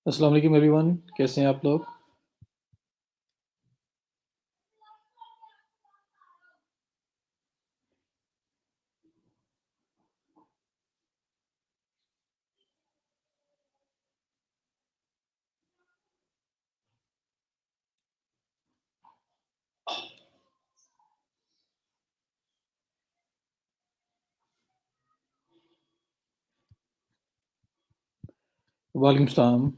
अस्सलाम वालेकुम एवरीवन, कैसे हैं आप लोग? वालेकुम सलाम।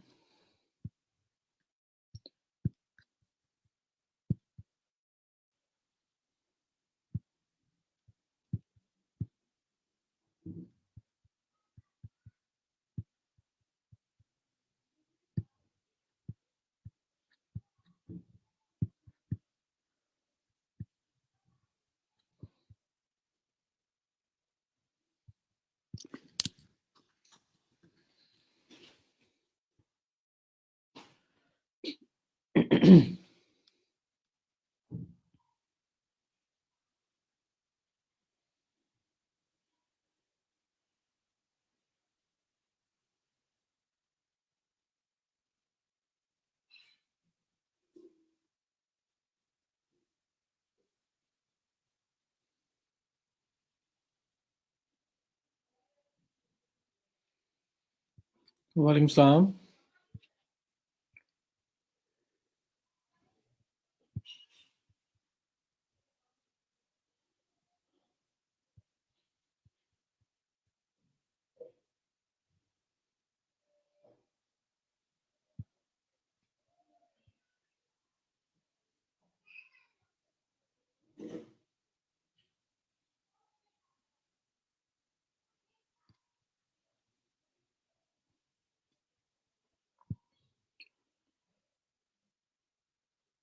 वालेकुम सलाम।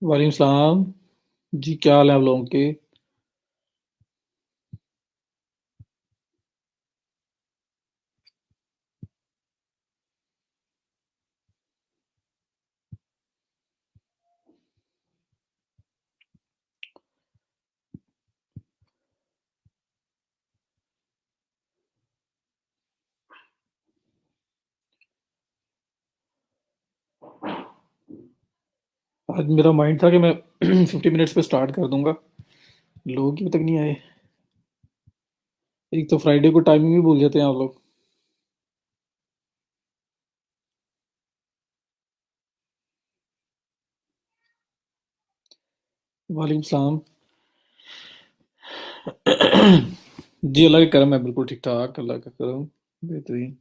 वालेकुम सलाम। जी, क्या हाल है आप लोगों के? आज मेरा माइंड था कि मैं 50 मिनट्स पे स्टार्ट कर दूंगा। लोग ही अभी तक नहीं आए। एक तो फ्राइडे को टाइमिंग भी भूल जाते हैं आप लोग। वालेकुम सलाम। जी, अल्लाह का करम है, बिल्कुल ठीक ठाक, अल्लाह का करम। बेहतरीन।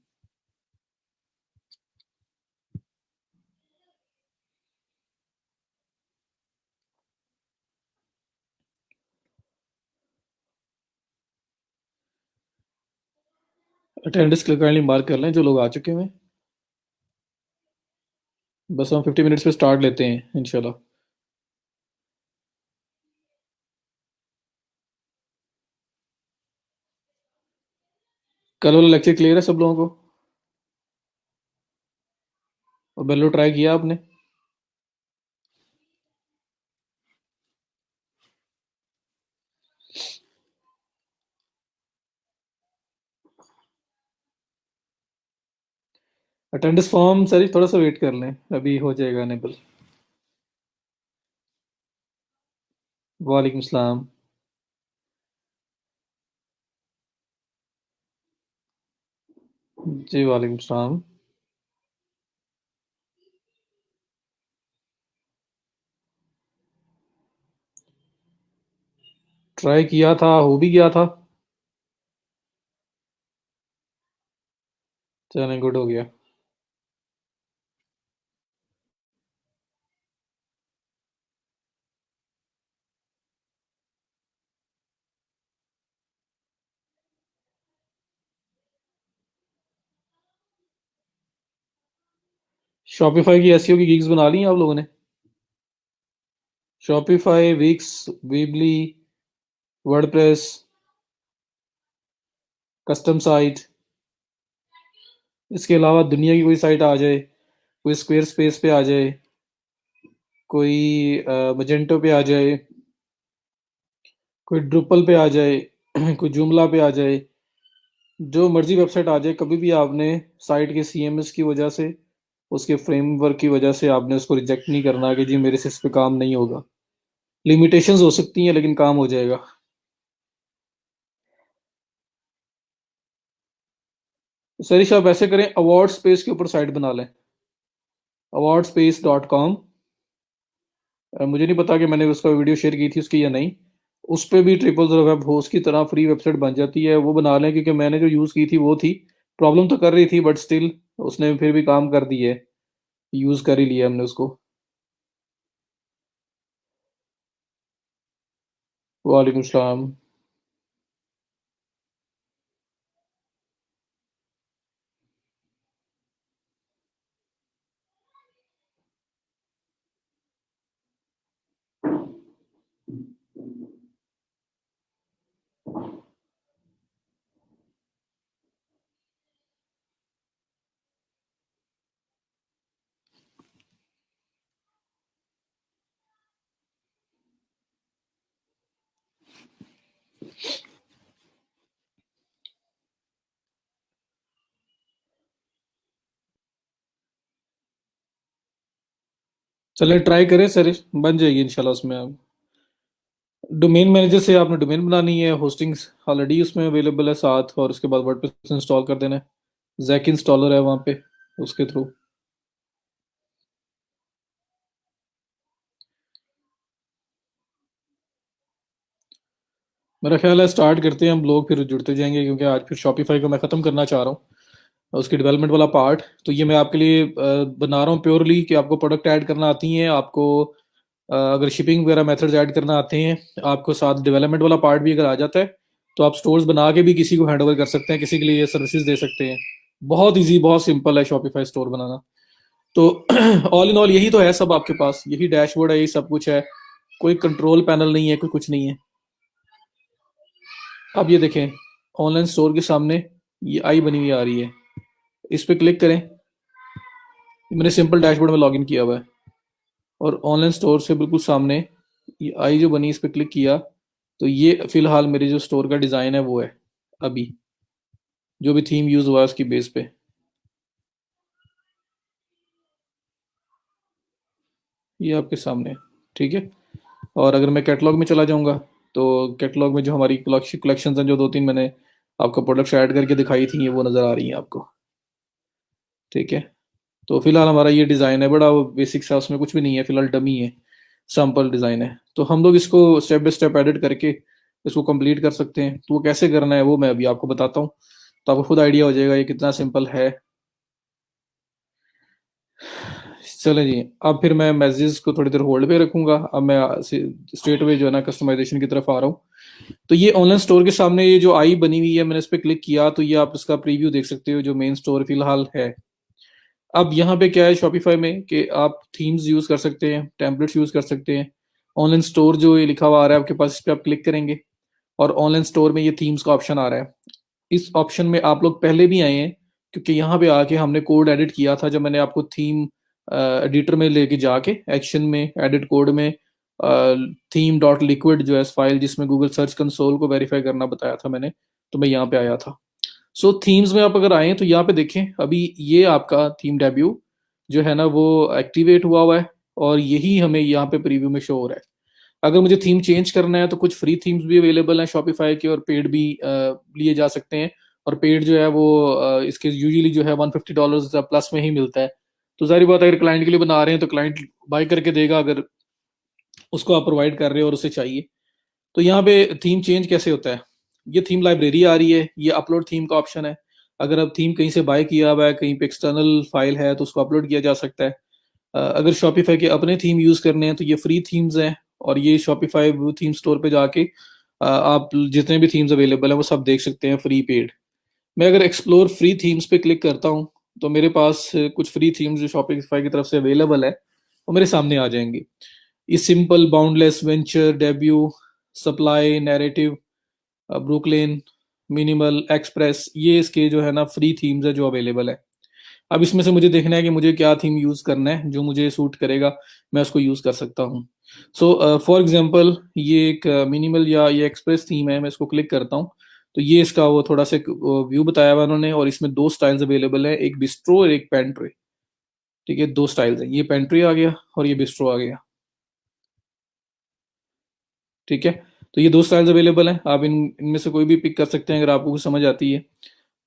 अटेंडेंस काइंडली मार्क कर लें जो लोग आ चुके हैं। बस हम 50 मिनट्स पे स्टार्ट लेते हैं इंशाल्लाह। कल वाला लेक्चर क्लियर है सब लोगों को? और बेलो ट्राई किया आपने? अटेंडेंस फॉर्म सर थोड़ा सा वेट कर लें, अभी हो जाएगा अनेबल। वालेकुम सलाम। जी, वालेकुम सलाम। ट्राई किया था, हो भी गया था। चलें, गुड हो गया। शॉपिफाई की एसईओ की गिग्स बना ली हैं आप लोगों ने? Shopify, Wix, Weebly, WordPress, custom site, इसके अलावा दुनिया की कोई साइट आ जाए, कोई स्क्वेयर स्पेस पे आ जाए, कोई मजेंटो पे आ जाए, कोई ड्रुपल पे आ जाए, कोई जुमला पे आ जाए, जो मर्जी वेबसाइट आ जाए, कभी भी आपने साइट के सीएमएस की वजह से उसके फ्रेमवर्क की वजह से आपने उसको रिजेक्ट नहीं करना कि जी मेरे से इस पे काम नहीं होगा। लिमिटेशंस हो सकती हैं लेकिन काम हो जाएगा। सरिश आप ऐसे करें, अवार्ड स्पेस के ऊपर साइट बना लें, awardspace.com। मुझे नहीं पता कि मैंने उसका वीडियो शेयर की थी उसकी या नहीं। उस पे भी ट्रिपल ज़ीरो वेब होस्ट की तरह फ्री वेबसाइट बन जाती है, वो बना लें, क्योंकि मैंने जो यूज़ की थी वो थी, प्रॉब्लम तो कर रही थी बट स्टिल उसने फिर भी काम कर दी है, यूज़ कर ही लिया हमने उसको। वालेकुम सलाम। चले ट्राई करें सर, बन जाएगी इंशाल्लाह उसमें। आप डोमेन मैनेजर से आपने डोमेन बनानी है, होस्टिंग्स ऑलरेडी उसमें अवेलेबल है साथ, और उसके बाद वर्डप्रेस इंस्टॉल कर देना है, जैक इंस्टॉलर है वहाँ पे, उसके थ्रू। मेरा ख्याल है स्टार्ट करते हैं हम लोग, फिर जुड़ते जाएंगे, क्योंकि आज फिर शॉपिफाई को मैं ख़त्म करना चाह रहा हूँ, उसकी डेवलपमेंट वाला पार्ट। तो ये मैं आपके लिए बना रहा हूँ प्योरली कि आपको प्रोडक्ट ऐड करना आती हैं, आपको अगर शिपिंग वगैरह मेथड्स ऐड करना आते हैं, आपको साथ डेवलपमेंट वाला पार्ट भी अगर आ जाता है, तो आप स्टोर्स बना के भी किसी को हैंड ओवर कर सकते हैं, किसी के लिए ये सर्विसेज दे सकते हैं। बहुत इजी, बहुत सिंपल है शॉपिफाई स्टोर बनाना। तो ऑल इन ऑल यही तो है सब आपके पास, यही डैशबोर्ड है, यही सब कुछ है, कोई कंट्रोल पैनल नहीं है, कोई कुछ नहीं है। अब ये देखें, ऑनलाइन स्टोर के सामने ये आई बनी हुई आ रही है, इस पर क्लिक करें। मैंने सिंपल डैशबोर्ड में लॉगिन किया हुआ है, और ऑनलाइन स्टोर से बिल्कुल सामने ये आई जो बनी, इस पर क्लिक किया, तो ये फिलहाल मेरे जो स्टोर का डिज़ाइन है वो है अभी, जो भी थीम यूज़ हुआ है उसकी बेस पे। ये आपके सामने है, ठीक है। और अगर मैं कैटलॉग में चला जाऊंगा, तो कैटलॉग में जो हमारी कलेक्शन हैं, जो दो तीन मैंने आपको प्रोडक्ट्स ऐड करके दिखाई थी, ये वो नज़र आ रही हैं आपको, ठीक है। तो फिलहाल हमारा ये डिज़ाइन है, बड़ा बेसिक सा, उसमें कुछ भी नहीं है, फिलहाल डमी है, सैम्पल डिज़ाइन है। तो हम लोग इसको स्टेप बाय स्टेप एडिट करके इसको कंप्लीट कर सकते हैं। तो वो कैसे करना है वो मैं अभी आपको बताता हूँ, तो आपको खुद आइडिया हो जाएगा ये कितना सिंपल है। चले जी, अब फिर मैं मैसेजेस को थोड़ी देर होल्ड पे रखूंगा, अब मैं स्ट्रेट वे जो है ना कस्टमाइजेशन की तरफ आ रहा हूँ। तो ये ऑनलाइन स्टोर के सामने ये जो आई बनी हुई है, मैंने इस पर क्लिक किया, तो ये आप इसका प्रीव्यू देख सकते हो जो मेन स्टोर फिलहाल है। अब यहाँ पे क्या है शॉपिफाई में कि आप थीम्स यूज कर सकते हैं, टेम्पलेट्स यूज कर सकते हैं। ऑनलाइन स्टोर जो ये लिखा हुआ आ रहा है आपके पास, इस पर आप क्लिक करेंगे, और ऑनलाइन स्टोर में ये थीम्स का ऑप्शन आ रहा है। इस ऑप्शन में आप लोग पहले भी आए हैं, क्योंकि यहाँ पे आके हमने कोड एडिट किया था, जब मैंने आपको थीम एडिटर में लेके जाके एक्शन में एडिट कोड में थीम डॉट लिक्विड जो है फाइल, जिसमें गूगल सर्च कंसोल को वेरीफाई करना बताया था मैंने, तो मैं यहाँ पे आया था। सो थीम्स में आप अगर आए तो यहाँ पे देखें, अभी ये आपका थीम डेब्यू जो है ना वो एक्टिवेट हुआ है, और यही हमें यहाँ पे प्रीव्यू में शो हो रहा है। अगर मुझे थीम चेंज करना है तो कुछ फ्री थीम्स भी अवेलेबल हैं शॉपिफाई के, और पेड भी लिए जा सकते हैं। और पेड जो है वो इसके यूजुअली जो है $150 प्लस में ही मिलता है। तो जाहिर बात है, अगर क्लाइंट के लिए बना रहे हैं तो क्लाइंट बाय करके देगा, अगर उसको आप प्रोवाइड कर रहे हो और उसे चाहिए। तो यहाँ पे थीम चेंज कैसे होता है, ये थीम लाइब्रेरी आ रही है, ये अपलोड थीम का ऑप्शन है। अगर आप थीम कहीं से बाय किया हुआ है, कहीं पे एक्सटर्नल फाइल है, तो उसको अपलोड किया जा सकता है। अगर शॉपिफाई के अपने थीम यूज करने हैं तो ये फ्री थीम्स हैं, और ये शॉपिफाई थीम स्टोर पे जाके आप जितने भी थीम्स अवेलेबल हैं वो सब देख सकते हैं, फ्री पेड। मैं अगर एक्सप्लोर फ्री थीम्स पे क्लिक करता हूँ, तो मेरे पास कुछ फ्री थीम्स जो शॉपिफाई की तरफ से अवेलेबल है वो मेरे सामने आ जाएंगी। ये simple, boundless, venture, debut, supply, narrative, Brooklyn, minimal, express, ये इसके जो है ना फ्री थीम्स है जो अवेलेबल है। अब इसमें से मुझे देखना है कि मुझे क्या थीम यूज़ करना है, जो मुझे सूट करेगा मैं उसको यूज़ कर सकता हूँ। सो फॉर एग्जांपल, ये एक मिनिमल या ये एक्सप्रेस थीम है, मैं इसको क्लिक करता हूँ, तो ये इसका वो थोड़ा सा व्यू बताया हुआ उन्होंने, और इसमें दो स्टाइल्स अवेलेबल है, एक बिस्ट्रो और एक पेंट्रे। ठीक है, 2 स्टाइल्स हैं, ये पेंट्री आ गया और ये बिस्ट्रो आ गया। ठीक है, तो ये 2 स्टाइल्स अवेलेबल हैं, आप इनमें से कोई भी पिक कर सकते हैं अगर आपको कुछ समझ आती है।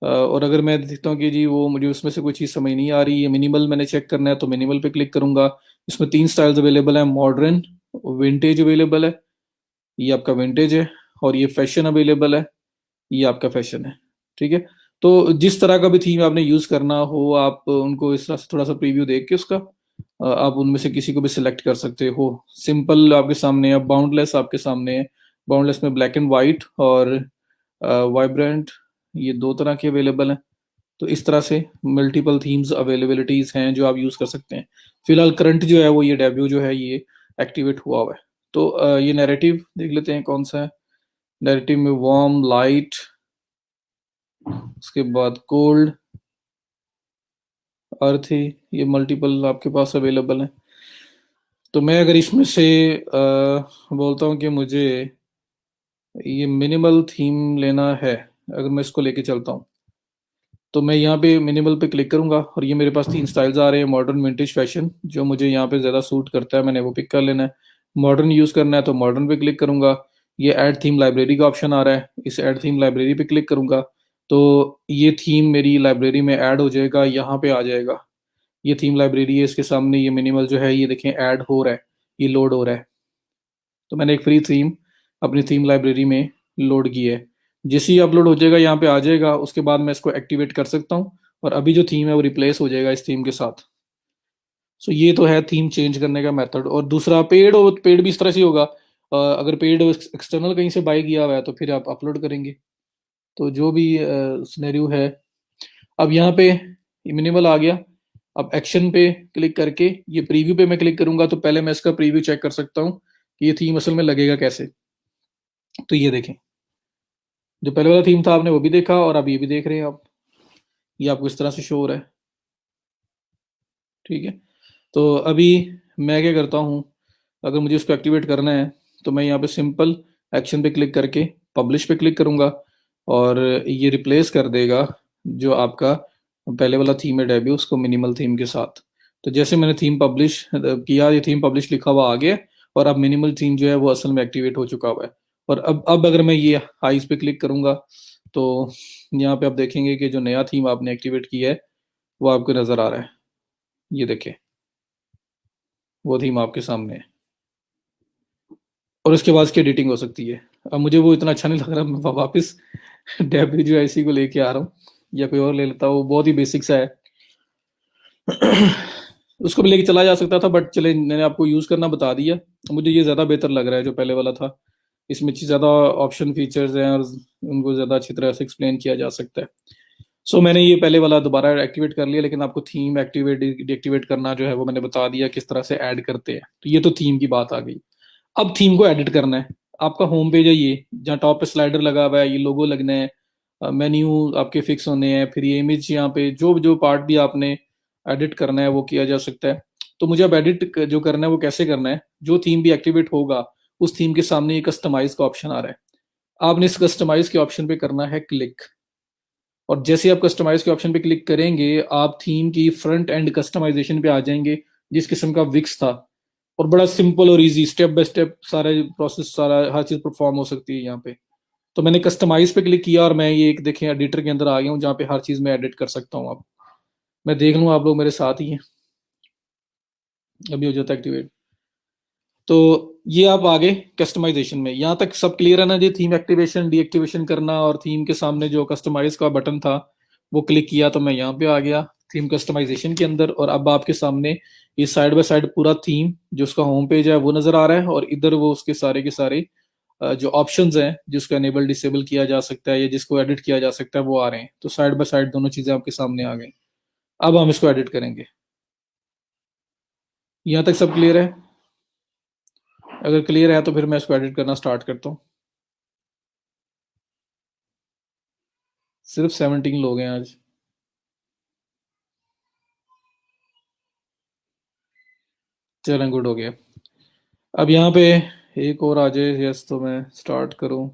और अगर मैं देखता हूँ कि जी वो मुझे उसमें से कोई चीज़ समझ नहीं आ रही है, मिनिमल मैंने चेक करना है, तो मिनिमल पे क्लिक करूंगा। इसमें 3 स्टाइल्स अवेलेबल हैं, मॉडर्न, विंटेज अवेलेबल है, ये आपका विंटेज है, और ये फैशन अवेलेबल है, ये आपका फैशन है। ठीक है, तो जिस तरह का भी थीम आपने यूज करना हो, आप उनको इस तरह से थोड़ा सा प्रीव्यू देख के उसका आप उनमें से किसी को भी सिलेक्ट कर सकते हो। सिंपल आपके सामने है, बाउंडलेस आपके सामने है। बाउंडलेस में ब्लैक एंड वाइट और वाइब्रेंट, ये 2 तरह के अवेलेबल हैं। तो इस तरह से मल्टीपल थीम्स अवेलेबिलिटीज हैं जो आप यूज कर सकते हैं। फिलहाल करंट जो है वो ये डेब्यू जो है ये एक्टिवेट हुआ हुआ है। तो ये नैरेटिव देख लेते हैं कौन सा है। नैरेटिव में वार्म, लाइट, उसके बाद कोल्ड, अर्थी, ये मल्टीपल आपके पास अवेलेबल है। तो मैं अगर इसमें से बोलता हूँ कि मुझे ये मिनिमल थीम लेना है, अगर मैं इसको लेके चलता हूँ, तो मैं यहाँ पे मिनिमल पे क्लिक करूंगा और ये मेरे पास 3 स्टाइल्स आ रहे हैं, मॉडर्न, विंटेज, फैशन। जो मुझे यहाँ पे ज़्यादा सूट करता है मैंने वो पिक कर लेना है। मॉडर्न यूज़ करना है तो मॉडर्न पे क्लिक करूंगा। ये ऐड थीम लाइब्रेरी का ऑप्शन आ रहा है, इस ऐड थीम लाइब्रेरी पे क्लिक करूंगा तो ये थीम मेरी लाइब्रेरी में ऐड हो जाएगा, यहाँ पे आ जाएगा। ये थीम लाइब्रेरी है, इसके सामने ये मिनिमल जो है ये देखें ऐड हो रहा है, ये लोड हो रहा है। तो मैंने एक फ्री थीम अपनी थीम लाइब्रेरी में लोड की है। जैसे ही अपलोड हो जाएगा यहाँ पे आ जाएगा, उसके बाद मैं इसको एक्टिवेट कर सकता हूँ और अभी जो थीम है वो रिप्लेस हो जाएगा इस थीम के साथ। सो ये तो है थीम चेंज करने का मेथड। और दूसरा पेड हो, पेड भी इस तरह से होगा। अगर पेड एक्सटर्नल कहीं से बाय किया हुआ है तो फिर आप अपलोड करेंगे। तो जो भी सिनेरियो है। अब यहाँ पे मिनिमल आ गया। अब एक्शन पे क्लिक करके ये प्रीव्यू पे मैं क्लिक करूंगा तो पहले मैं इसका प्रीव्यू चेक कर सकता हूँ कि ये थीम असल में लगेगा कैसे। तो ये देखें, जो पहले वाला थीम था आपने वो भी देखा और अब ये भी देख रहे हैं आप, ये आपको इस तरह से शो हो रहा है। ठीक है, तो अभी मैं क्या करता हूँ, अगर मुझे इसको एक्टिवेट करना है तो मैं यहाँ पे सिंपल एक्शन पे क्लिक करके पब्लिश पे क्लिक करूँगा और ये रिप्लेस कर देगा जो आपका पहले वाला थीम है डेब्यू, उसको मिनिमल थीम के साथ। तो जैसे मैंने थीम पब्लिश किया, ये थीम पब्लिश लिखा हुआ आ गया और अब मिनिमल थीम जो है वो असल में एक्टिवेट हो चुका हुआ है। और अब अगर मैं ये आइज पे क्लिक करूँगा तो यहाँ पे आप देखेंगे कि जो नया थीम आपने एक्टिवेट किया है वो आपको नज़र आ रहा है। ये देखें, वो थीम आपके सामने है और उसके बाद इसकी एडिटिंग हो सकती है। अब मुझे वो इतना अच्छा नहीं लग रहा, मैं वापस डेब्यू जो है इसी को लेके आ रहा हूँ या कोई और ले लेता हूँ, वो बहुत ही बेसिक सा है। उसको भी लेके चला जा सकता था बट चले, मैंने आपको यूज़ करना बता दिया। मुझे ये ज़्यादा बेहतर लग रहा है जो पहले वाला था। इसमें ज़्यादा ऑप्शन फीचर्स हैं और उनको ज़्यादा अच्छी तरह से एक्सप्लेन किया जा सकता है। सो मैंने ये पहले वाला दोबारा एक्टिवेट कर लिया, लेकिन आपको थीम एक्टिवेट डीएक्टिवेट करना जो है वो मैंने बता दिया किस तरह से ऐड करते हैं। तो ये तो थीम की बात आ गई। अब थीम को एडिट करना है। आपका होम पेज है ये, जहाँ टॉप पे स्लाइडर लगा हुआ है, ये लोगो लगना है, मेन्यू आपके फिक्स होने हैं, फिर ये इमेज यहाँ पे जो जो पार्ट भी आपने एडिट करना है वो किया जा सकता है। तो मुझे अब एडिट जो करना है वो कैसे करना है, जो थीम भी एक्टिवेट होगा उस थीम के सामने ये कस्टमाइज का ऑप्शन आ रहा है। आपने इस कस्टमाइज के ऑप्शन पे करना है क्लिक। और जैसे आप कस्टमाइज के ऑप्शन पे क्लिक करेंगे आप थीम की फ्रंट एंड कस्टमाइजेशन पे आ जाएंगे, जिस किस्म का विक्स था। और बड़ा सिंपल और इजी, स्टेप बाय स्टेप सारे प्रोसेस, सारा हर चीज परफॉर्म हो सकती है यहाँ पे। तो मैंने कस्टमाइज पे क्लिक किया और मैं ये एक देखें एडिटर के अंदर आ गया हूँ जहाँ पे हर चीज मैं एडिट कर सकता हूँ। अब मैं देख लूँ, आप लोग मेरे साथ ही हैं, अभी हो जाता है एक्टिवेट। तो ये आप आगे कस्टमाइजेशन में, यहाँ तक सब क्लियर है ना जी। थीम एक्टिवेशन डीएक्टिवेशन करना और थीम के सामने जो कस्टमाइज का बटन था वो क्लिक किया तो मैं यहाँ पे आ गया थीम कस्टमाइजेशन के अंदर। और अब आपके सामने ये साइड बाय साइड पूरा थीम जो उसका होम पेज है वो नजर आ रहा है और इधर वो उसके सारे के सारे जो ऑप्शंस हैं जिसको एनेबल डिसेबल किया जा सकता है या जिसको एडिट किया जा सकता है वो आ रहे हैं। तो साइड बाय साइड दोनों चीजें आपके सामने आ गई। अब हम इसको एडिट करेंगे। यहाँ तक सब क्लियर है? अगर क्लियर है तो फिर मैं इसको एडिट करना स्टार्ट करता हूँ। सिर्फ 17 लोग हैं आज। चलें, गुड हो गया। अब यहाँ पे एक और आ जाए, यस, तो मैं स्टार्ट करूँ।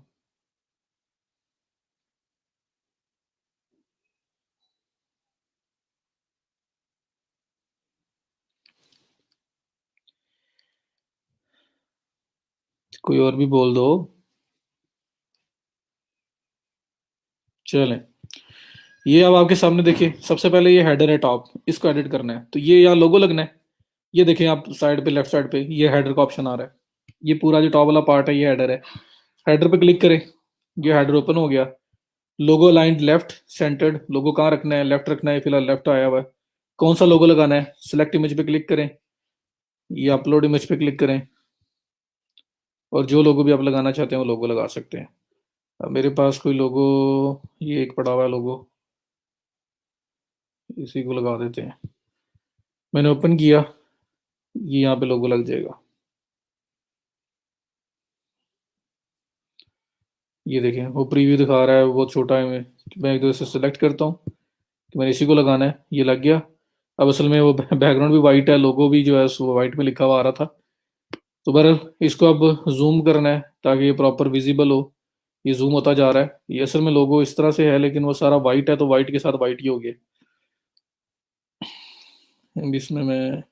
कोई और भी बोल दो। चलें, ये अब आपके सामने देखिए, सबसे पहले ये हेडर है टॉप, इसको एडिट करना है तो ये यहाँ लोगो लगना है। ये देखें आप साइड पे, लेफ्ट साइड पे ये हेडर का ऑप्शन आ रहा है। ये पूरा जो टॉप वाला पार्ट है ये हेडर है। हेडर पे क्लिक करें, ये हेडर ओपन हो गया। लोगो अलाइंड लेफ्ट सेंटर्ड, लोगो कहाँ रखना है, लेफ्ट रखना है, फिलहाल लेफ्ट आया हुआ है। कौन सा लोगो लगाना है, सिलेक्ट इमेज पे क्लिक करें, ये अपलोड इमेज पे क्लिक करें, और जो लोगो भी आप लगाना चाहते हैं वो लोगो लगा सकते हैं। अब मेरे पास कोई लोगो, ये एक पड़ा हुआ है लोगो, इसी को लगा देते हैं। मैंने ओपन किया, ये यहाँ पे लोगो लग जाएगा। ये देखें वो प्रीव्यू दिखा रहा है, बहुत छोटा है। मैं एक दो से सिलेक्ट करता हूँ कि मैंने इसी को लगाना है, ये लग गया। अब असल में वो बैकग्राउंड भी वाइट है, लोगो भी जो है वो वाइट में लिखा हुआ आ रहा था। तो बहरहाल इसको अब जूम करना है ताकि ये प्रॉपर विजिबल हो। ये जूम होता जा रहा है, ये असल में लोगो इस तरह से है लेकिन वो सारा वाइट है, तो वाइट के साथ वाइट ही हो गया। अब इसमें मैं,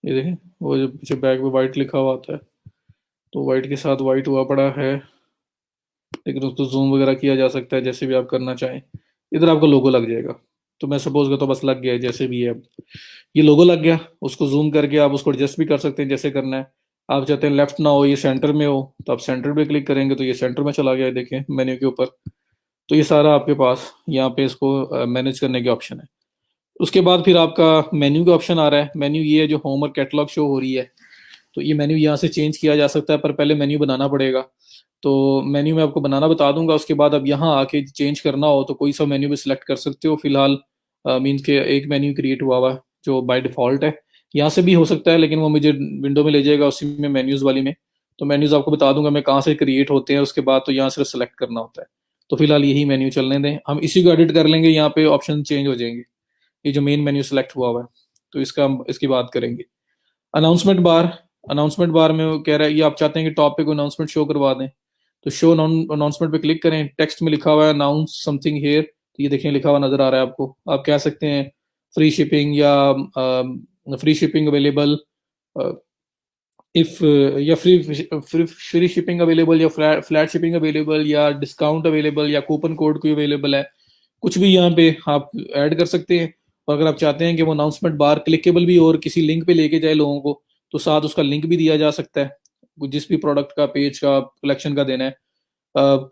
ये देखें वो जो पीछे बैक पे वाइट लिखा हुआ आता है, तो वाइट के साथ वाइट हुआ पड़ा है। लेकिन उसको जूम वगैरह किया जा सकता है जैसे भी आप करना चाहें। इधर आपका लोगो लग जाएगा। तो मैं सपोज करता हूँ, बस लग गया है जैसे भी है। अब ये लोगो लग गया, उसको जूम करके आप उसको एडजस्ट भी कर सकते हैं जैसे करना है। आप चाहते हैं लेफ्ट ना हो, ये सेंटर में हो, तो आप सेंटर पे क्लिक करेंगे तो ये सेंटर में चला गया है, देखें मेन्यू के ऊपर। तो ये सारा आपके पास यहाँ पे इसको मैनेज करने के ऑप्शन है। उसके बाद फिर आपका मेन्यू का ऑप्शन आ रहा है। मेन्यू ये है जो होम और कैटलॉग शो हो रही है, तो ये मेन्यू यहाँ से चेंज किया जा सकता है, पर पहले मेन्यू बनाना पड़ेगा। तो मेन्यू में आपको बनाना बता दूंगा, उसके बाद अब यहाँ आके चेंज करना हो तो कोई सा मेन्यू भी सिलेक्ट कर सकते हो। फिलहाल मीन्स के एक मेन्यू क्रिएट हुआ हुआ है जो बाय डिफॉल्ट है। यहाँ से भी हो सकता है लेकिन वो मुझे विंडो में ले जाएगा उसी में, मेन्यूज वाली में। तो मेन्यूज आपको बता दूंगा मैं कहाँ से क्रिएट होते हैं, उसके बाद तो यहाँ सिर्फ सेलेक्ट करना होता है। तो फिलहाल यही मेन्यू चलने दें, हम इसी को एडिट कर लेंगे, यहाँ पे ऑप्शन चेंज हो जाएंगे। ये जो मेन मेन्यू सेलेक्ट हुआ हुआ है, तो इसका हम इसकी बात करेंगे। अनाउंसमेंट बार, अनाउंसमेंट बार में वो कह रहा है ये आप चाहते हैं कि टॉप पे कोई अनाउंसमेंट शो करवा दें, तो शो अनाउंसमेंट पे क्लिक करें। टेक्स्ट में लिखा हुआ है अनाउंस समथिंग हेयर, तो ये देखें लिखा हुआ नजर आ रहा है आपको। आप कह सकते हैं फ्री शिपिंग या फ्री शिपिंग अवेलेबल, इफ या free free free shipping available, या फ्लैट शिपिंग अवेलेबल, या डिस्काउंट अवेलेबल, या कूपन कोड कोई अवेलेबल है, कुछ भी यहाँ पे आप ऐड कर सकते हैं। और अगर आप चाहते हैं कि वो अनाउंसमेंट बार क्लिकेबल भी और किसी लिंक पे लेके जाए लोगों को, तो साथ उसका लिंक भी दिया जा सकता है जिस भी प्रोडक्ट का, पेज का, कलेक्शन का देना है।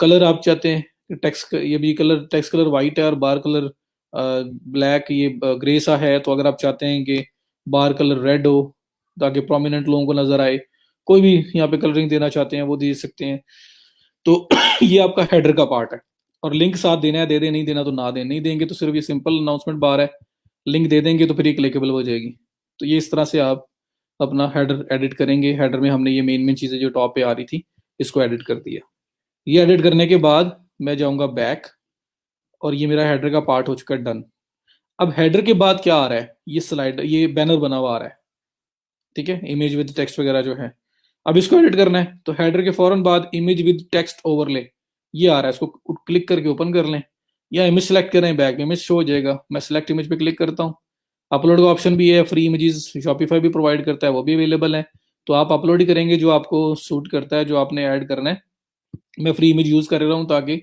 कलर आप चाहते हैं टेक्स्ट, ये भी कलर, टेक्स्ट कलर वाइट है और बार कलर ब्लैक, ये ग्रे सा है। तो अगर आप चाहते हैं कि बार कलर रेड हो ताकि प्रोमिनेंट लोगों को नजर आए, कोई भी यहाँ पे कलरिंग देना चाहते हैं वो दे सकते हैं। तो ये आपका हेडर का पार्ट है। और लिंक साथ देना है दे दे, नहीं देना तो ना दे, नहीं देंगे तो सिर्फ ये सिंपल अनाउंसमेंट बार है, लिंक दे देंगे तो फिर ये क्लिकेबल हो जाएगी। तो ये इस तरह से आप अपना हेडर एडिट करेंगे। हेडर में हमने ये मेन मेन चीज़ें जो टॉप पे आ रही थी इसको एडिट कर दिया। ये एडिट करने के बाद मैं जाऊंगा बैक, और ये मेरा हेडर का पार्ट हो चुका है डन। अब हेडर के बाद क्या आ रहा है, ये स्लाइड, ये बैनर बना हुआ आ रहा है, ठीक है, इमेज विद टेक्स्ट वगैरह जो है। अब इसको एडिट करना है तो हेडर के फौरन बाद इमेज विद टेक्स्ट ओवरले ये आ रहा है, इसको क्लिक करके ओपन कर लें, या इमेज सेलेक्ट करें, बैक में इमेज शो हो जाएगा। मैं सेलेक्ट इमेज पे क्लिक करता हूँ। अपलोड का ऑप्शन भी है, फ्री इमेजेस शॉपिफाई भी प्रोवाइड करता है, वो भी अवेलेबल है। तो आप अपलोड ही करेंगे जो आपको सूट करता है, जो आपने ऐड करना है। मैं फ्री इमेज यूज कर रहा हूँ ताकि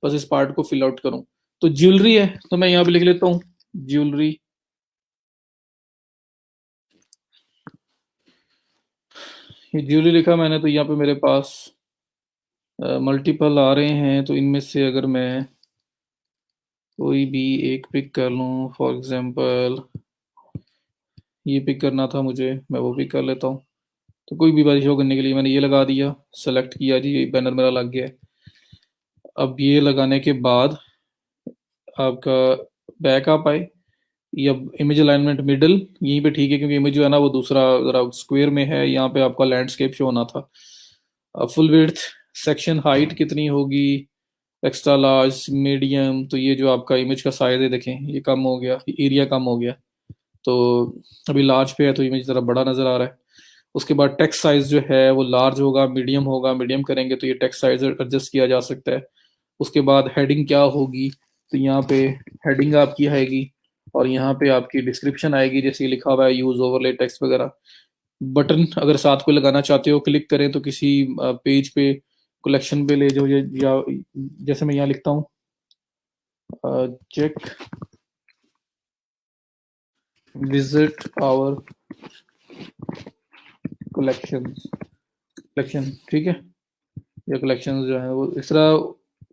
बस इस पार्ट को फिल आउट करूँ। तो ज्वेलरी है तो मैं यहाँ पे लिख लेता हूँ ज्वेलरी। ये ज्वेलरी लिखा मैंने, तो यहाँ पे मेरे पास मल्टीपल आ रहे हैं, तो इनमें से अगर मैं कोई भी एक पिक कर लूँ, फॉर एग्जांपल ये पिक करना था मुझे, मैं वो पिक कर लेता हूँ। तो कोई भी बात शो करने के लिए मैंने ये लगा दिया, सेलेक्ट किया जी, ये बैनर मेरा लग गया है। अब ये लगाने के बाद आपका बैक आप आए, ये अब इमेज अलाइनमेंट मिडल यहीं पे ठीक है, क्योंकि इमेज जो है ना वो दूसरा जरा स्क्वायर में है, यहाँ पे आपका लैंडस्केप शो होना था। फुल विड्थ, सेक्शन हाइट कितनी होगी, एक्स्ट्रा लार्ज, मीडियम, तो ये जो आपका इमेज का साइज है देखें ये कम हो गया, एरिया कम हो गया। तो अभी लार्ज पे है तो इमेज ज़रा बड़ा नज़र आ रहा है। उसके बाद टेक्स्ट साइज जो है वो लार्ज होगा, मीडियम होगा, मीडियम करेंगे तो ये टेक्स्ट साइज एडजस्ट किया जा सकता है। उसके बाद हेडिंग क्या होगी, तो यहाँ पे हेडिंग आपकी आएगी, और यहाँ पे आपकी डिस्क्रिप्शन आएगी जैसे लिखा हुआ है यूज ओवरले टेक्स्ट वगैरह। बटन अगर साथ कोई लगाना चाहते हो, क्लिक करें तो किसी पेज पे, कलेक्शन पे ले जाओ, या जैसे मैं यहाँ लिखता हूँ चेक विजिट आवर कलेक्शन, ठीक है, या कलेक्शन जो है वो इस तरह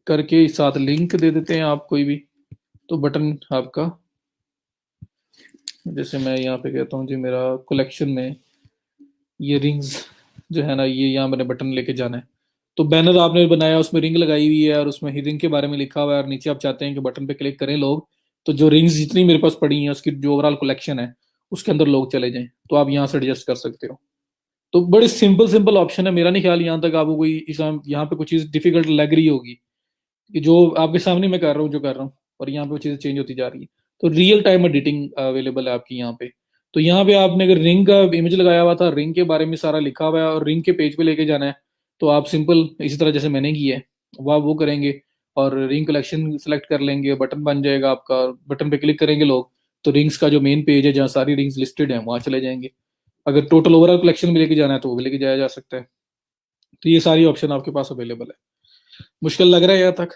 करके साथ लिंक दे देते हैं आप कोई भी, तो बटन आपका, जैसे मैं यहाँ पे कहता हूँ जी मेरा कलेक्शन में ये रिंग्स जो है ना, ये यहाँ मैंने बटन लेके जाना है, तो बैनर आपने बनाया उसमें रिंग लगाई हुई है और उसमें रिंग के बारे में लिखा हुआ है, और नीचे आप चाहते हैं कि बटन पे क्लिक करें लोग, तो जो रिंग्स जितनी मेरे पास पड़ी हैं उसकी जो ओवरऑल कलेक्शन है उसके अंदर लोग चले जाएं, तो आप यहाँ से एडजस्ट कर सकते हो। तो बड़े सिंपल सिंपल ऑप्शन है, मेरा नहीं ख्याल यहाँ तक आपको कोई यहाँ पे कुछ चीज़ डिफिकल्ट लग रही होगी, कि जो आपके सामने मैं कर रहा हूँ जो कर रहा हूँ, और यहाँ पे वो चीज़ें चेंज होती जा रही है। तो रियल टाइम एडिटिंग अवेलेबल है आपकी यहाँ पे। तो यहाँ पे आपने अगर रिंग का इमेज लगाया हुआ था, रिंग के बारे में सारा लिखा हुआ है और रिंग के पेज पे लेके जाना है, तो आप सिंपल इसी तरह जैसे मैंने की है वो करेंगे, और रिंग कलेक्शन सेलेक्ट कर लेंगे, बटन बन जाएगा आपका, बटन पे क्लिक करेंगे लोग, तो रिंग्स का जो मेन पेज है जहाँ सारी रिंग्स लिस्टेड है वहां चले जाएंगे। अगर टोटल ओवरऑल कलेक्शन में लेके जाना है तो वो भी लेके जाया जा सकता है। तो ये सारी ऑप्शन आपके पास अवेलेबल है। मुश्किल लग रहा है यहाँ तक?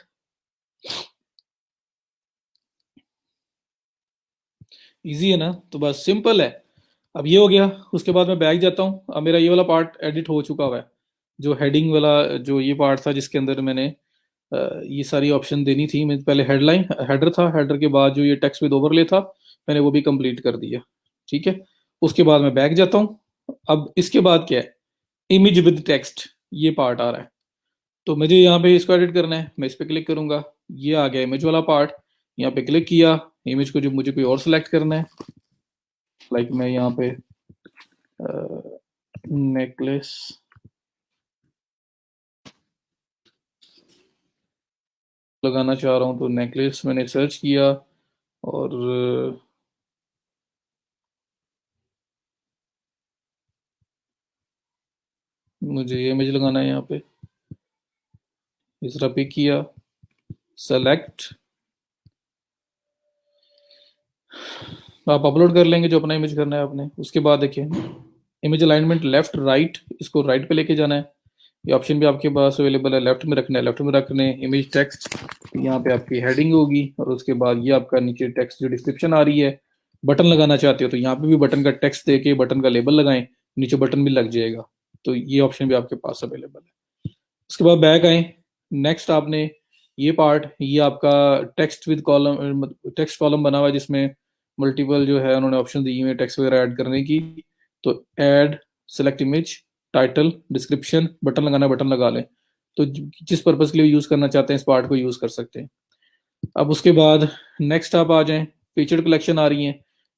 इजी है ना? तो बस सिंपल है। अब ये हो गया, उसके बाद मैं बैक जाता हूँ। अब मेरा ये वाला पार्ट एडिट हो चुका हुआ है, जो हेडिंग वाला जो ये पार्ट था जिसके अंदर मैंने ये सारी ऑप्शन देनी थी। मैं पहले हेडलाइन हेडर था, हेडर के बाद जो ये टेक्स्ट विद ओवरले था मैंने वो भी कंप्लीट कर दिया, ठीक है। उसके बाद मैं बैक जाता हूँ। अब इसके बाद क्या है, इमेज विद टेक्स्ट ये पार्ट आ रहा है, तो मुझे यहाँ पे इसको एडिट करना है, मैं इस पर क्लिक करूंगा, ये आ गया इमेज वाला पार्ट। यहाँ पे क्लिक किया, इमेज को जो मुझे कोई और सेलेक्ट करना है, लाइक मैं यहाँ पे नेकलेस लगाना चाह रहा हूँ, तो नेकलेस मैंने सर्च किया और मुझे ये इमेज लगाना है यहाँ पे, इस तरह पिक किया, सेलेक्ट, आप अपलोड कर लेंगे जो अपना इमेज करना है आपने। उसके बाद देखिए इमेज अलाइनमेंट लेफ्ट राइट, इसको राइट पे लेके जाना है, ये ऑप्शन भी आपके पास अवेलेबल है। लेफ्ट में रखना है, लेफ्ट में रखने इमेज टेक्स्ट, यहाँ पे आपकी हेडिंग होगी, और उसके बाद ये आपका नीचे टेक्स्ट जो डिस्क्रिप्शन आ रही है। बटन लगाना चाहते हो तो यहाँ पे भी बटन का टेक्स्ट देके बटन का लेबल लगाएं, नीचे बटन भी लग जाएगा, तो ये ऑप्शन भी आपके पास अवेलेबल है। उसके बाद बैक आए, नेक्स्ट आपने ये पार्ट, ये आपका text with column, text column बना हुआ है जिसमें मल्टीपल जो है उन्होंने ऑप्शन दी हुई है टेक्स्ट वगैरह ऐड करने की। तो add, select image, title, description, button लगाना है बटन लगा लें, तो जिस पर्पज के लिए यूज करना चाहते हैं इस पार्ट को यूज कर सकते हैं। अब उसके बाद नेक्स्ट आप आ जाएं, फीचर कलेक्शन आ रही है,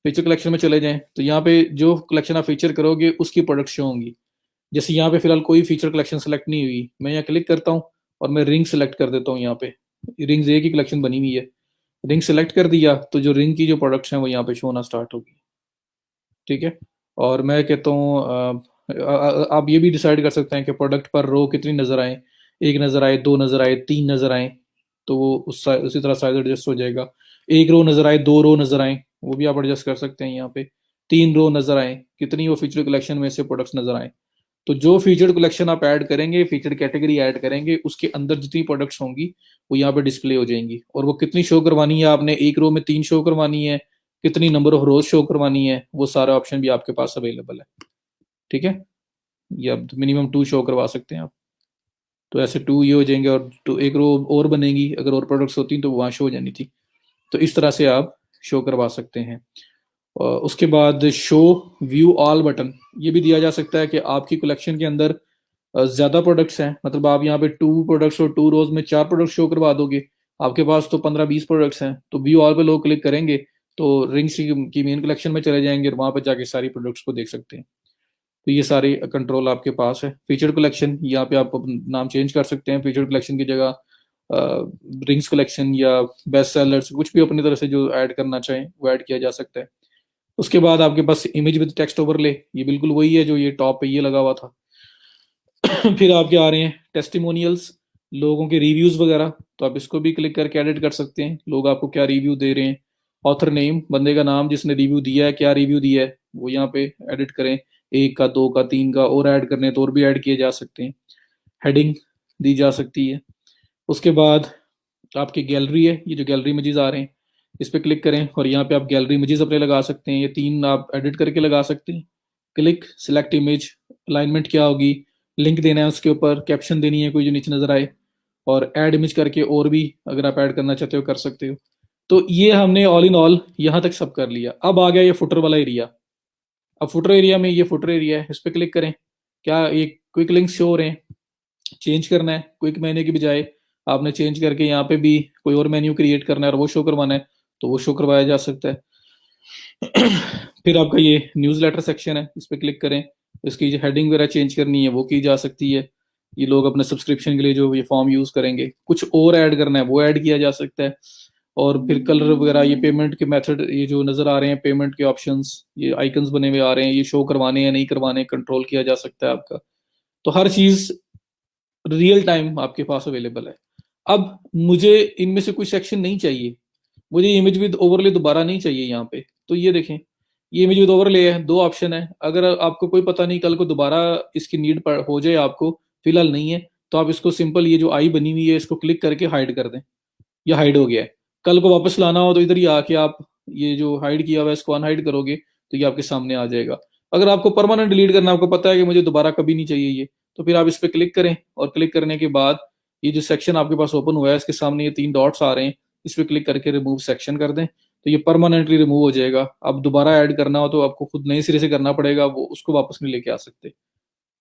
फीचर कलेक्शन में चले जाएं, तो यहाँ पे जो कलेक्शन आप फीचर करोगे उसकी प्रोडक्ट शो होंगी। जैसे यहाँ पे फिलहाल कोई फीचर कलेक्शन सेलेक्ट नहीं हुई, मैं यहाँ क्लिक करता हूँ और मैं रिंग सेलेक्ट कर देता हूँ। यहाँ पे रिंग्स एक ही कलेक्शन बनी हुई है, रिंग सेलेक्ट कर दिया तो जो रिंग की जो प्रोडक्ट्स हैं वो यहाँ पे शो होना स्टार्ट होगी, ठीक है। और मैं कहता हूँ आप ये भी डिसाइड कर सकते हैं कि प्रोडक्ट पर रो कितनी नजर आए, एक नजर आए, दो नजर आए, तीन नजर आए, तो वो उसी तरह साइज एडजस्ट हो जाएगा। एक रो नजर आए, दो रो नजर आए, वो भी आप एडजस्ट कर सकते हैं यहाँ पे। तीन रो नजर आए, कितनी वो फीचर कलेक्शन में से प्रोडक्ट्स नजर आए, तो जो फीचर कलेक्शन आप ऐड करेंगे, फीचर कैटेगरी ऐड करेंगे, उसके अंदर जितनी प्रोडक्ट्स होंगी वो यहाँ पे डिस्प्ले हो जाएंगी। और वो कितनी शो करवानी है आपने, एक रो में तीन शो करवानी है, कितनी नंबर ऑफ रोज शो करवानी है, वो सारा ऑप्शन भी आपके पास अवेलेबल है, ठीक है। या मिनिमम टू शो करवा सकते हैं आप, तो ऐसे टू ये हो जाएंगे, और तो एक रो और बनेगी, अगर और प्रोडक्ट्स होती तो वहाँ शो हो जानी थी। तो इस तरह से आप शो करवा सकते हैं। और उसके बाद शो व्यू ऑल बटन ये भी दिया जा सकता है कि आपकी कलेक्शन के अंदर ज्यादा प्रोडक्ट्स हैं, मतलब आप यहाँ पे टू प्रोडक्ट्स और टू रोज में चार प्रोडक्ट शो करवा दोगे, आपके पास तो 15-20 प्रोडक्ट्स हैं, तो व्यू ऑल पे लोग क्लिक करेंगे तो रिंग्स की मेन कलेक्शन में चले जाएंगे और वहां पर जाके सारी प्रोडक्ट्स को देख सकते हैं। तो ये सारे कंट्रोल आपके पास है। फीचर कलेक्शन यहाँ पे आप नाम चेंज कर सकते हैं, फीचर कलेक्शन की जगह रिंग्स कलेक्शन या बेस्ट सेलर्स, कुछ भी अपनी तरह से जो ऐड करना चाहें वो ऐड किया जा सकता है। उसके बाद आपके पास इमेज विद टेक्स्ट ओवरले, ये बिल्कुल वही है जो ये टॉप पे ये लगा हुआ था। फिर आपके आ रहे हैं टेस्टिमोनियल्स, लोगों के रिव्यूज वगैरह, तो आप इसको भी क्लिक करके एडिट कर सकते हैं, लोग आपको क्या रिव्यू दे रहे हैं। ऑथर नेम, बंदे का नाम जिसने रिव्यू दिया है, क्या रिव्यू दिया है वो यहाँ पे एडिट करें। 1 का, 2 का, 3 का और ऐड करने हैं तो और भी ऐड किए जा सकते हैं। हेडिंग दी जा सकती है। उसके बाद आपकी गैलरी है, ये जो गैलरी इमेजेस आ रहे हैं इस पर क्लिक करें और यहाँ पे आप गैलरी इमेजेस अपने लगा सकते हैं। ये 3 आप एडिट करके लगा सकते हैं। क्लिक, सिलेक्ट इमेज, अलाइनमेंट क्या होगी, लिंक देना है उसके ऊपर, कैप्शन देनी है कोई जो नीचे नजर आए, और ऐड इमेज करके और भी अगर आप ऐड करना चाहते हो कर सकते हो। तो ये हमने ऑल इन ऑल यहाँ तक सब कर लिया। अब आ गया ये फुटर वाला एरिया। अब फुटर एरिया में ये फुटर एरिया है, इस पर क्लिक करें। क्या ये क्विक लिंक्स शो हो रहे हैं? चेंज करना है क्विक मेन्यू की बजाय आपने चेंज करके यहाँ पे भी कोई और मेन्यू क्रिएट करना है और वो शो करवाना है तो वो शो करवाया जा सकता है। फिर आपका ये न्यूज़लेटर सेक्शन है, इस पर क्लिक करें। इसकी जो हेडिंग वगैरह चेंज करनी है वो की जा सकती है। ये लोग अपने सब्सक्रिप्शन के लिए जो ये फॉर्म यूज करेंगे, कुछ और ऐड करना है वो ऐड किया जा सकता है। और फिर कलर वगैरह, ये पेमेंट के मेथड, ये जो नजर आ रहे हैं पेमेंट के ऑप्शंस, ये आइकन्स बने हुए आ रहे हैं, ये शो करवाने या नहीं करवाने कंट्रोल किया जा सकता है आपका। तो हर चीज रियल टाइम आपके पास अवेलेबल है। अब मुझे इनमें से कोई सेक्शन नहीं चाहिए, मुझे इमेज विद ओवरले दोबारा नहीं चाहिए यहाँ पे, तो ये देखें ये इमेज विद ओवरले है, 2 ऑप्शन है। अगर आपको कोई पता नहीं कल को दोबारा इसकी नीड हो जाए, आपको फिलहाल नहीं है, तो आप इसको सिंपल ये जो आई बनी हुई है इसको क्लिक करके हाइड कर दें। ये हाइड हो गया है। कल को वापस लाना हो तो इधर ही आके आप ये जो हाइड किया हुआ है इसको अनहाइड करोगे तो ये आपके सामने आ जाएगा। अगर आपको परमानेंट डिलीट करना, आपको पता है कि मुझे दोबारा कभी नहीं चाहिए ये, तो फिर आप इस पर क्लिक करें और क्लिक करने के बाद ये जो सेक्शन आपके पास ओपन हुआ है इसके सामने ये 3 डॉट्स आ रहे हैं, इस पर क्लिक करके रिमूव सेक्शन कर दें तो ये परमानेंटली रिमूव हो जाएगा। अब दोबारा ऐड करना हो तो आपको खुद नए सिरे से करना पड़ेगा, वो उसको वापस नहीं लेके आ सकते।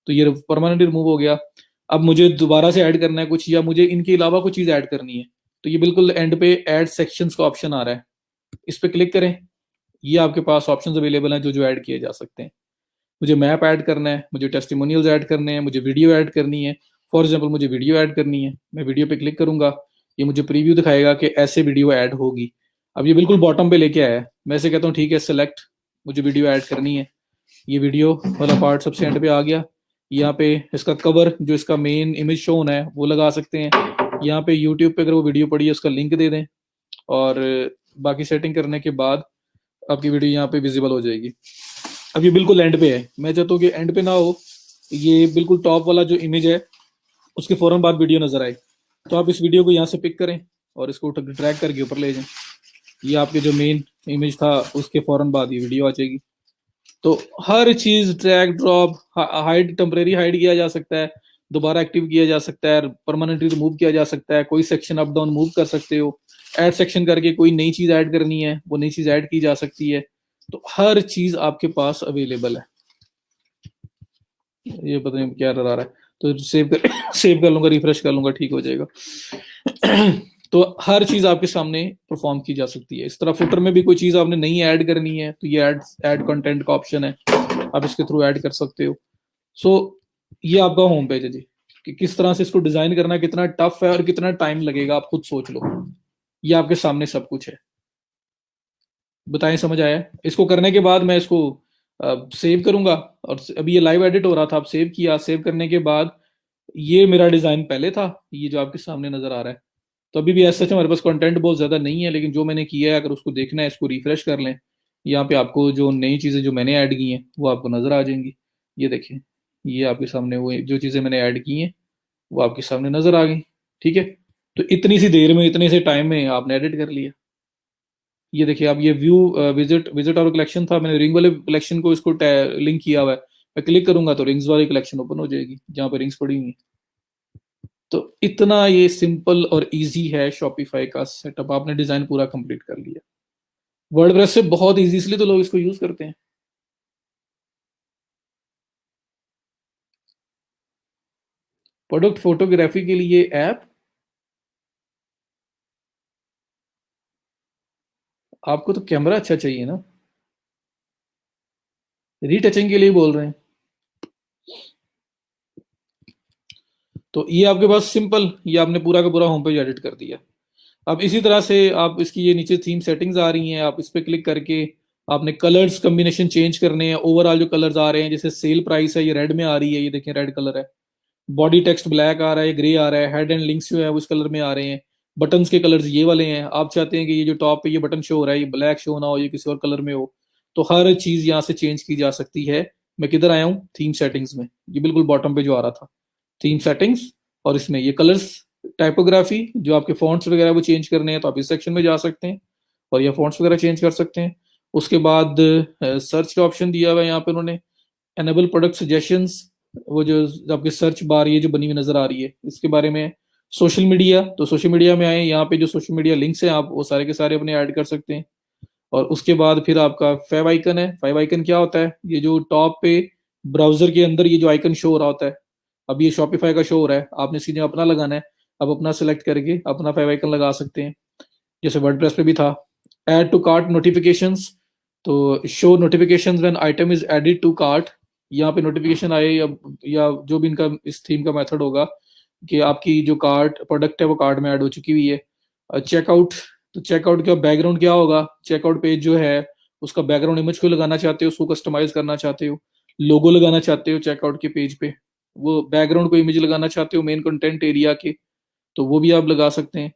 तो ये परमानेंटली रिमूव हो गया। अब मुझे दोबारा से ऐड करना है कुछ, या मुझे इनके अलावा कुछ चीज ऐड करनी है, तो ये बिल्कुल एंड पे ऐड सेक्शंस का ऑप्शन आ रहा है, इस पे क्लिक करें। ये आपके पास ऑप्शंस अवेलेबल हैं जो जो ऐड किए जा सकते हैं। मुझे मैप ऐड करना है, मुझे टेस्टिमोनियल्स ऐड करने हैं, मुझे वीडियो ऐड करनी है। फॉर एग्जाम्पल मुझे वीडियो ऐड करनी है, मैं वीडियो पे क्लिक करूंगा, ये मुझे प्रीव्यू दिखाएगा कि ऐसे वीडियो ऐड होगी। अब ये बिल्कुल बॉटम पे लेके आया है, मैं ऐसे कहता हूँ ठीक है सेलेक्ट, मुझे वीडियो ऐड करनी है। ये वीडियो वाला पार्ट सबसे एंड पे आ गया। यहाँ पे इसका कवर जो इसका मेन इमेज शो होना है वो लगा सकते हैं। यहाँ पे यूट्यूब पे अगर वो वीडियो पड़ी है उसका लिंक दे दें, और बाकी सेटिंग करने के बाद आपकी वीडियो यहाँ पे विजिबल हो जाएगी। अब ये बिल्कुल एंड पे है, मैं चाहता हूँ कि एंड पे ना हो, ये बिल्कुल टॉप वाला जो इमेज है उसके फौरन बाद वीडियो नजर आए। तो आप इस वीडियो को यहाँ से पिक करें और इसको ड्रैग करके ऊपर ले जाएं। ये आपके जो मेन इमेज था उसके फौरन बाद ये वीडियो आ जाएगी। तो हर चीज drag drop, hide, temporary hide किया जा सकता है, दोबारा एक्टिव किया जा सकता है, परमानेंटली रिमूव किया जा सकता है, कोई सेक्शन अप डाउन मूव कर सकते हो, ऐड सेक्शन करके कोई नई चीज ऐड करनी है वो नई चीज ऐड की जा सकती है। तो हर चीज आपके पास अवेलेबल है। ये पता नहीं क्या रहा है, तो सेव कर सेव कर लूंगा, रिफ्रेश कर लूंगा, ठीक हो जाएगा। तो हर चीज आपके सामने परफॉर्म की जा सकती है। इस तरह फुटर में भी कोई चीज आपने नहीं ऐड करनी है तो ये ऐड कंटेंट का ऑप्शन है, आप इसके थ्रू ऐड कर सकते हो। सो ये आपका होम पेज है जी, कि किस तरह से इसको डिजाइन करना कितना टफ है और कितना टाइम लगेगा आप खुद सोच लो। ये आपके सामने सब कुछ है। बताएं समझ आया? इसको करने के बाद मैं इसको सेव करूंगा, और अभी ये लाइव एडिट हो रहा था, आप सेव किया, सेव करने के बाद ये मेरा डिजाइन पहले था, ये जो आपके सामने नजर आ रहा है। तो अभी भी ऐसा हमारे पास कंटेंट बहुत ज्यादा नहीं है, लेकिन जो मैंने किया है अगर उसको देखना है इसको रिफ्रेश कर लें, यहाँ पे आपको जो नई चीजें जो मैंने ऐड की हैं वो आपको नजर आ जाएंगी। ये देखें, ये आपके सामने वो जो चीजें मैंने ऐड की हैं वो आपके सामने नजर आ गई। ठीक है, तो इतनी सी देर में, इतने से टाइम में आपने एडिट कर लिया। ये देखिए, आप ये व्यू विजिट विजिट और कलेक्शन था, मैंने रिंग वाले कलेक्शन को इसको लिंक किया हुआ है। मैं क्लिक करूंगा तो रिंग्स वाली कलेक्शन ओपन हो जाएगी जहां पर रिंग्स पड़ी हुई हैं। तो इतना ये सिंपल और इजी है शॉपिफाई का सेटअप, आपने डिजाइन पूरा कंप्लीट कर लिया। वर्डप्रेस से बहुत इजी, इसलिए तो लोग इसको यूज करते हैं। प्रोडक्ट फोटोग्राफी के लिए ऐप, आपको तो कैमरा अच्छा चाहिए ना, रीटचिंग के लिए बोल रहे हैं। तो ये आपके पास सिंपल, ये आपने पूरा का पूरा होम पेज एडिट कर दिया। अब इसी तरह से आप इसकी ये नीचे थीम सेटिंग्स आ रही हैं, आप इस पर क्लिक करके आपने कलर्स कम्बिनेशन चेंज करने हैं। ओवरऑल जो कलर्स आ रहे हैं, जैसे सेल प्राइस है ये रेड में आ रही है, ये देखें रेड कलर है। बॉडी टेक्स्ट ब्लैक आ रहा है, ग्रे आ रहा है। हेड एंड लिंक्स जो है वो इस कलर में आ रहे हैं। बटन्स के कलर्स ये वाले हैं। आप चाहते हैं कि ये जो टॉप पे ये बटन शो हो रहा है ये ब्लैक शो ना हो, ये किसी और कलर में हो, तो हर चीज यहाँ से चेंज की जा सकती है मैं किधर आया हूँ, थीम सेटिंग्स में, ये बिल्कुल बॉटम पे जो आ रहा था थीम सेटिंग्स, और इसमें ये कलर्स, टाइपोग्राफी, जो आपके फॉन्ट्स वगैरह वो चेंज करने हैं तो आप इस सेक्शन में जा सकते हैं और ये फॉन्ट्स वगैरह चेंज कर सकते हैं। उसके बाद सर्च का ऑप्शन दिया हुआ है यहाँ पे उन्होंने, एनेबल प्रोडक्ट सजेशंस, वो जो आपकी सर्च बार ये जो बनी हुई नजर आ रही है इसके बारे में। सोशल मीडिया, तो सोशल मीडिया में आए, यहाँ पे जो सोशल मीडिया लिंक्स हैं आप वो सारे के सारे अपने ऐड कर सकते हैं। और उसके बाद फिर आपका फाइव आइकन है। फाइव आइकन क्या होता है, ये जो टॉप पे ब्राउजर के अंदर ये जो आइकन शो हो रहा होता है, अब ये शॉपिफाई का शो हो रहा है, आपने सीधे अपना लगाना है, अब अपना सेलेक्ट करके अपना फाइव आइकन लगा सकते हैं, जैसे वर्डप्रेस पे भी था। ऐड टू कार्ट नोटिफिकेशंस, तो show notifications when item is added to cart, यहाँ पे नोटिफिकेशन आए या जो भी इनका इस थीम का मेथड होगा कि आपकी जो कार्ट प्रोडक्ट है वो कार्ट में ऐड हो चुकी हुई है। चेकआउट, तो चेकआउट का बैकग्राउंड क्या होगा, चेकआउट पेज जो है उसका बैकग्राउंड इमेज को लगाना चाहते हो, उसको कस्टमाइज करना चाहते हो, लोगो लगाना चाहते हो चेकआउट के पेज पे, वो बैकग्राउंड को इमेज लगाना चाहते हो मेन कंटेंट एरिया के, तो वो भी आप लगा सकते हैं।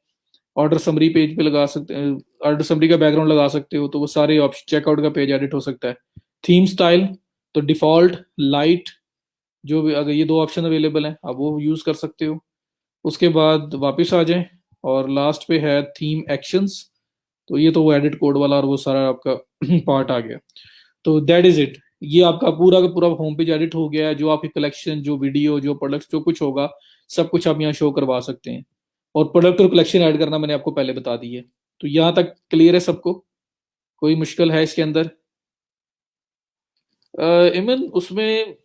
ऑर्डर समरी पेज पे लगा सकते हैं, ऑर्डर समरी का बैकग्राउंड लगा सकते हो, तो वो सारे ऑप्शन चेकआउट का पेज एडिट हो सकता है। थीम स्टाइल, तो डिफॉल्ट, लाइट, जो भी, अगर ये दो ऑप्शन अवेलेबल हैं आप वो यूज कर सकते हो। उसके बाद वापस आ जाएं और लास्ट पे है थीम एक्शंस, तो ये तो वो एडिट कोड वाला और वो सारा आपका पार्ट आ गया। तो दैट इज इट, ये आपका पूरा का पूरा होम पेज एडिट हो गया है। जो आपकी कलेक्शन, जो वीडियो, जो प्रोडक्ट्स, जो कुछ होगा सब कुछ आप यहाँ शो करवा सकते हैं। और प्रोडक्ट और कलेक्शन ऐड करना मैंने आपको पहले बता दी है। तो यहाँ तक क्लियर है सबको, कोई मुश्किल है इसके अंदर? इमन उसमें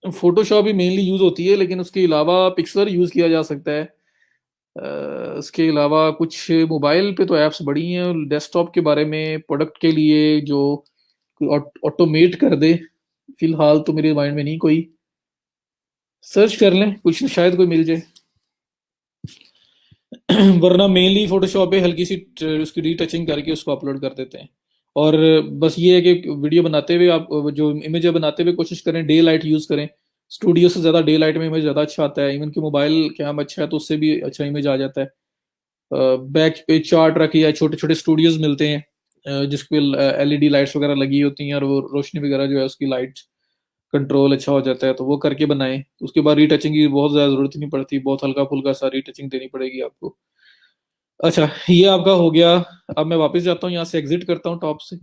फोटोशॉप ही मेनली यूज होती है, लेकिन उसके अलावा पिक्सलर यूज किया जा सकता है। इसके अलावा कुछ मोबाइल पे तो ऐप्स बड़ी हैं डेस्कटॉप के बारे में, प्रोडक्ट के लिए जो ऑटोमेट कर दे, फिलहाल तो मेरे माइंड में नहीं कोई। सर्च कर लें, कुछ शायद कोई मिल जाए। वरना मेनली फोटोशॉप पे हल्की सी उसकी रीटचिंग करके उसको अपलोड कर देते हैं। और बस ये है कि वीडियो बनाते हुए आप जो इमेज बनाते हुए कोशिश करें डे लाइट यूज करें, स्टूडियो से ज़्यादा डे लाइट में इमेज ज़्यादा अच्छा आता है। इवन कि मोबाइल कैम अच्छा है तो उससे भी अच्छा इमेज आ जाता है। बैक पे चार्ट रखी है, छोटे छोटे स्टूडियोज मिलते हैं जिसपे एलईडी लाइट्स वगैरह लगी होती हैं और वो रोशनी वगैरह जो है उसकी लाइट कंट्रोल अच्छा हो जाता है, तो वो करके बनाएं। उसके बाद रीटचिंग की बहुत ज़्यादा जरूरत नहीं पड़ती, बहुत हल्का फुल्का सा रीटचिंग देनी पड़ेगी आपको। अच्छा, ये आपका हो गया। अब मैं वापस जाता हूँ, यहाँ से एग्जिट करता हूँ टॉप से,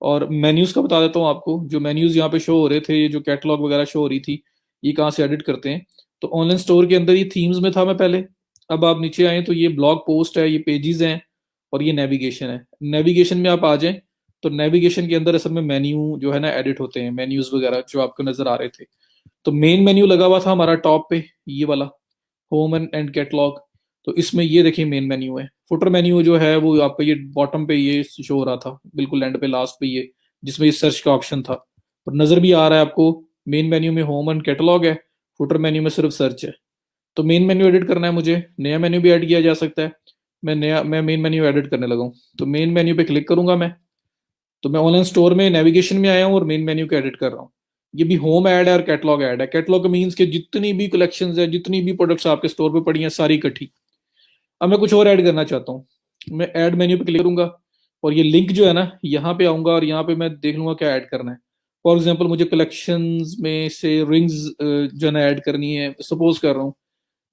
और मेन्यूज का बता देता हूँ आपको। जो मेन्यूज यहाँ पे शो हो रहे थे, ये जो कैटलॉग वगैरह शो हो रही थी, ये कहाँ से एडिट करते हैं, तो ऑनलाइन स्टोर के अंदर ये थीम्स में था मैं पहले। अब आप नीचे आए तो ये ब्लॉग पोस्ट है, ये पेजेस हैं, और ये नेविगेशन है। नेविगेशन में आप आ जाएं तो नेविगेशन के अंदर असल में मेन्यू जो है ना एडिट होते हैं, मेन्यूज वगैरह जो आपको नजर आ रहे थे। तो मेन मेन्यू लगा हुआ था हमारा टॉप पे, ये वाला होम एंड कैटलॉग। तो इसमें ये देखिए मेन मेन्यू है। फुटर मेन्यू जो है वो आपका ये बॉटम पे ये शो हो रहा था, बिल्कुल एंड पे लास्ट पे ये, जिसमें ये सर्च का ऑप्शन था, और नजर भी आ रहा है आपको। मेन मेन्यू में होम एंड कैटलॉग है, फुटर मेन्यू में सिर्फ सर्च है। तो मेन मेन्यू एडिट करना है मुझे, नया मेन्यू भी ऐड किया जा सकता है। मैं मेन मेन्यू एडिट करने लगा हूँ, तो मेन मेन्यू पे क्लिक करूंगा मैं। तो मैं ऑनलाइन स्टोर में नेविगेशन में आया हूँ और मेन मेन्यू को एडिट कर रहा हूँ। ये भी होम ऐड है और कैटलॉग ऐड है। कैटलॉग मीन्स के जितनी भी कलेक्शंस है, जितनी भी प्रोडक्ट्स आपके स्टोर पे पड़ी हैं सारी इकट्ठी। अब मैं कुछ और ऐड करना चाहता हूँ, मैं ऐड मेन्यू पे क्लिक करूंगा और ये लिंक जो है ना यहाँ पे आऊंगा और यहाँ पे मैं देख लूंगा क्या ऐड करना है। फॉर एग्जाम्पल मुझे कलेक्शंस में से रिंग्स जो है ना ऐड करनी है, सपोज कर रहा हूँ।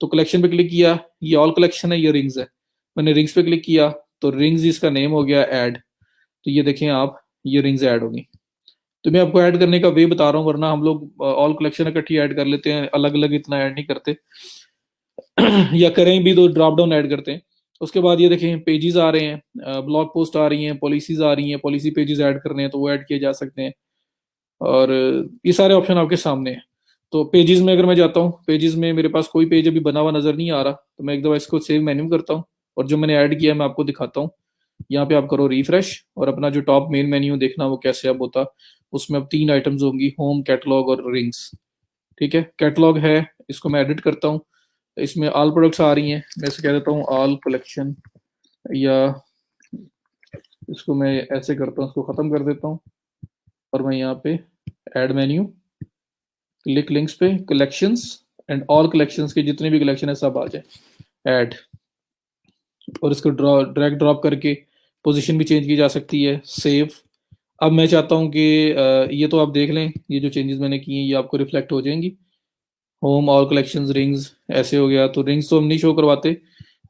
तो कलेक्शन पे क्लिक किया, ये ऑल कलेक्शन है, ये रिंग्स है। मैंने रिंग्स पे क्लिक किया तो रिंग्स इसका नेम हो गया ऐड। तो ये देखें आप, ये रिंग्स ऐड होगी। तो मैं आपको ऐड करने का वे बता रहा हूँ, वरना हम लोग ऑल कलेक्शन इकट्ठी ऐड कर लेते हैं, अलग अलग इतना ऐड नहीं करते। या करें भी तो ड्रॉप डाउन ऐड करते हैं। उसके बाद ये देखें पेजेस आ रहे हैं, ब्लॉग पोस्ट आ रही हैं, पॉलिसीज आ रही हैं, पॉलिसी पेजेस ऐड करने हैं तो वो ऐड किए जा सकते हैं। और ये सारे ऑप्शन आपके सामने हैं। तो पेजेस में अगर मैं जाता हूँ, पेजेस में मेरे पास कोई पेज अभी बना हुआ नजर नहीं आ रहा, तो मैं एक दफा इसको सेव मेन्यू करता हूँ और जो मैंने ऐड किया है मैं आपको दिखाता हूँ। यहाँ पे आप करो रिफ्रेश और अपना जो टॉप मेन मेन्यू देखना वो कैसे अब होता। उसमें अब 3 आइटम्स होंगी, होम, कैटलॉग और रिंग्स। ठीक है, कैटलॉग है, इसको मैं एडिट करता हूँ। इसमें ऑल प्रोडक्ट्स आ रही हैं, मैं इसे कह देता हूँ ऑल कलेक्शन, या इसको मैं ऐसे करता हूँ, इसको ख़त्म कर देता हूँ और मैं यहाँ पे ऐड मेन्यू, क्लिक लिंक्स पे, कलेक्शंस एंड ऑल कलेक्शंस के जितने भी कलेक्शन है सब आ जाए ऐड। और इसको ड्रैग ड्रॉप करके पोजीशन भी चेंज की जा सकती है, सेव। अब मैं चाहता हूँ कि ये तो आप देख लें, ये जो चेंजेस मैंने किए हैं ये आपको रिफ्लेक्ट हो जाएंगी। होम, ऑल कलेक्शंस, रिंग्स, ऐसे हो गया। तो रिंग्स तो हम नहीं शो करवाते।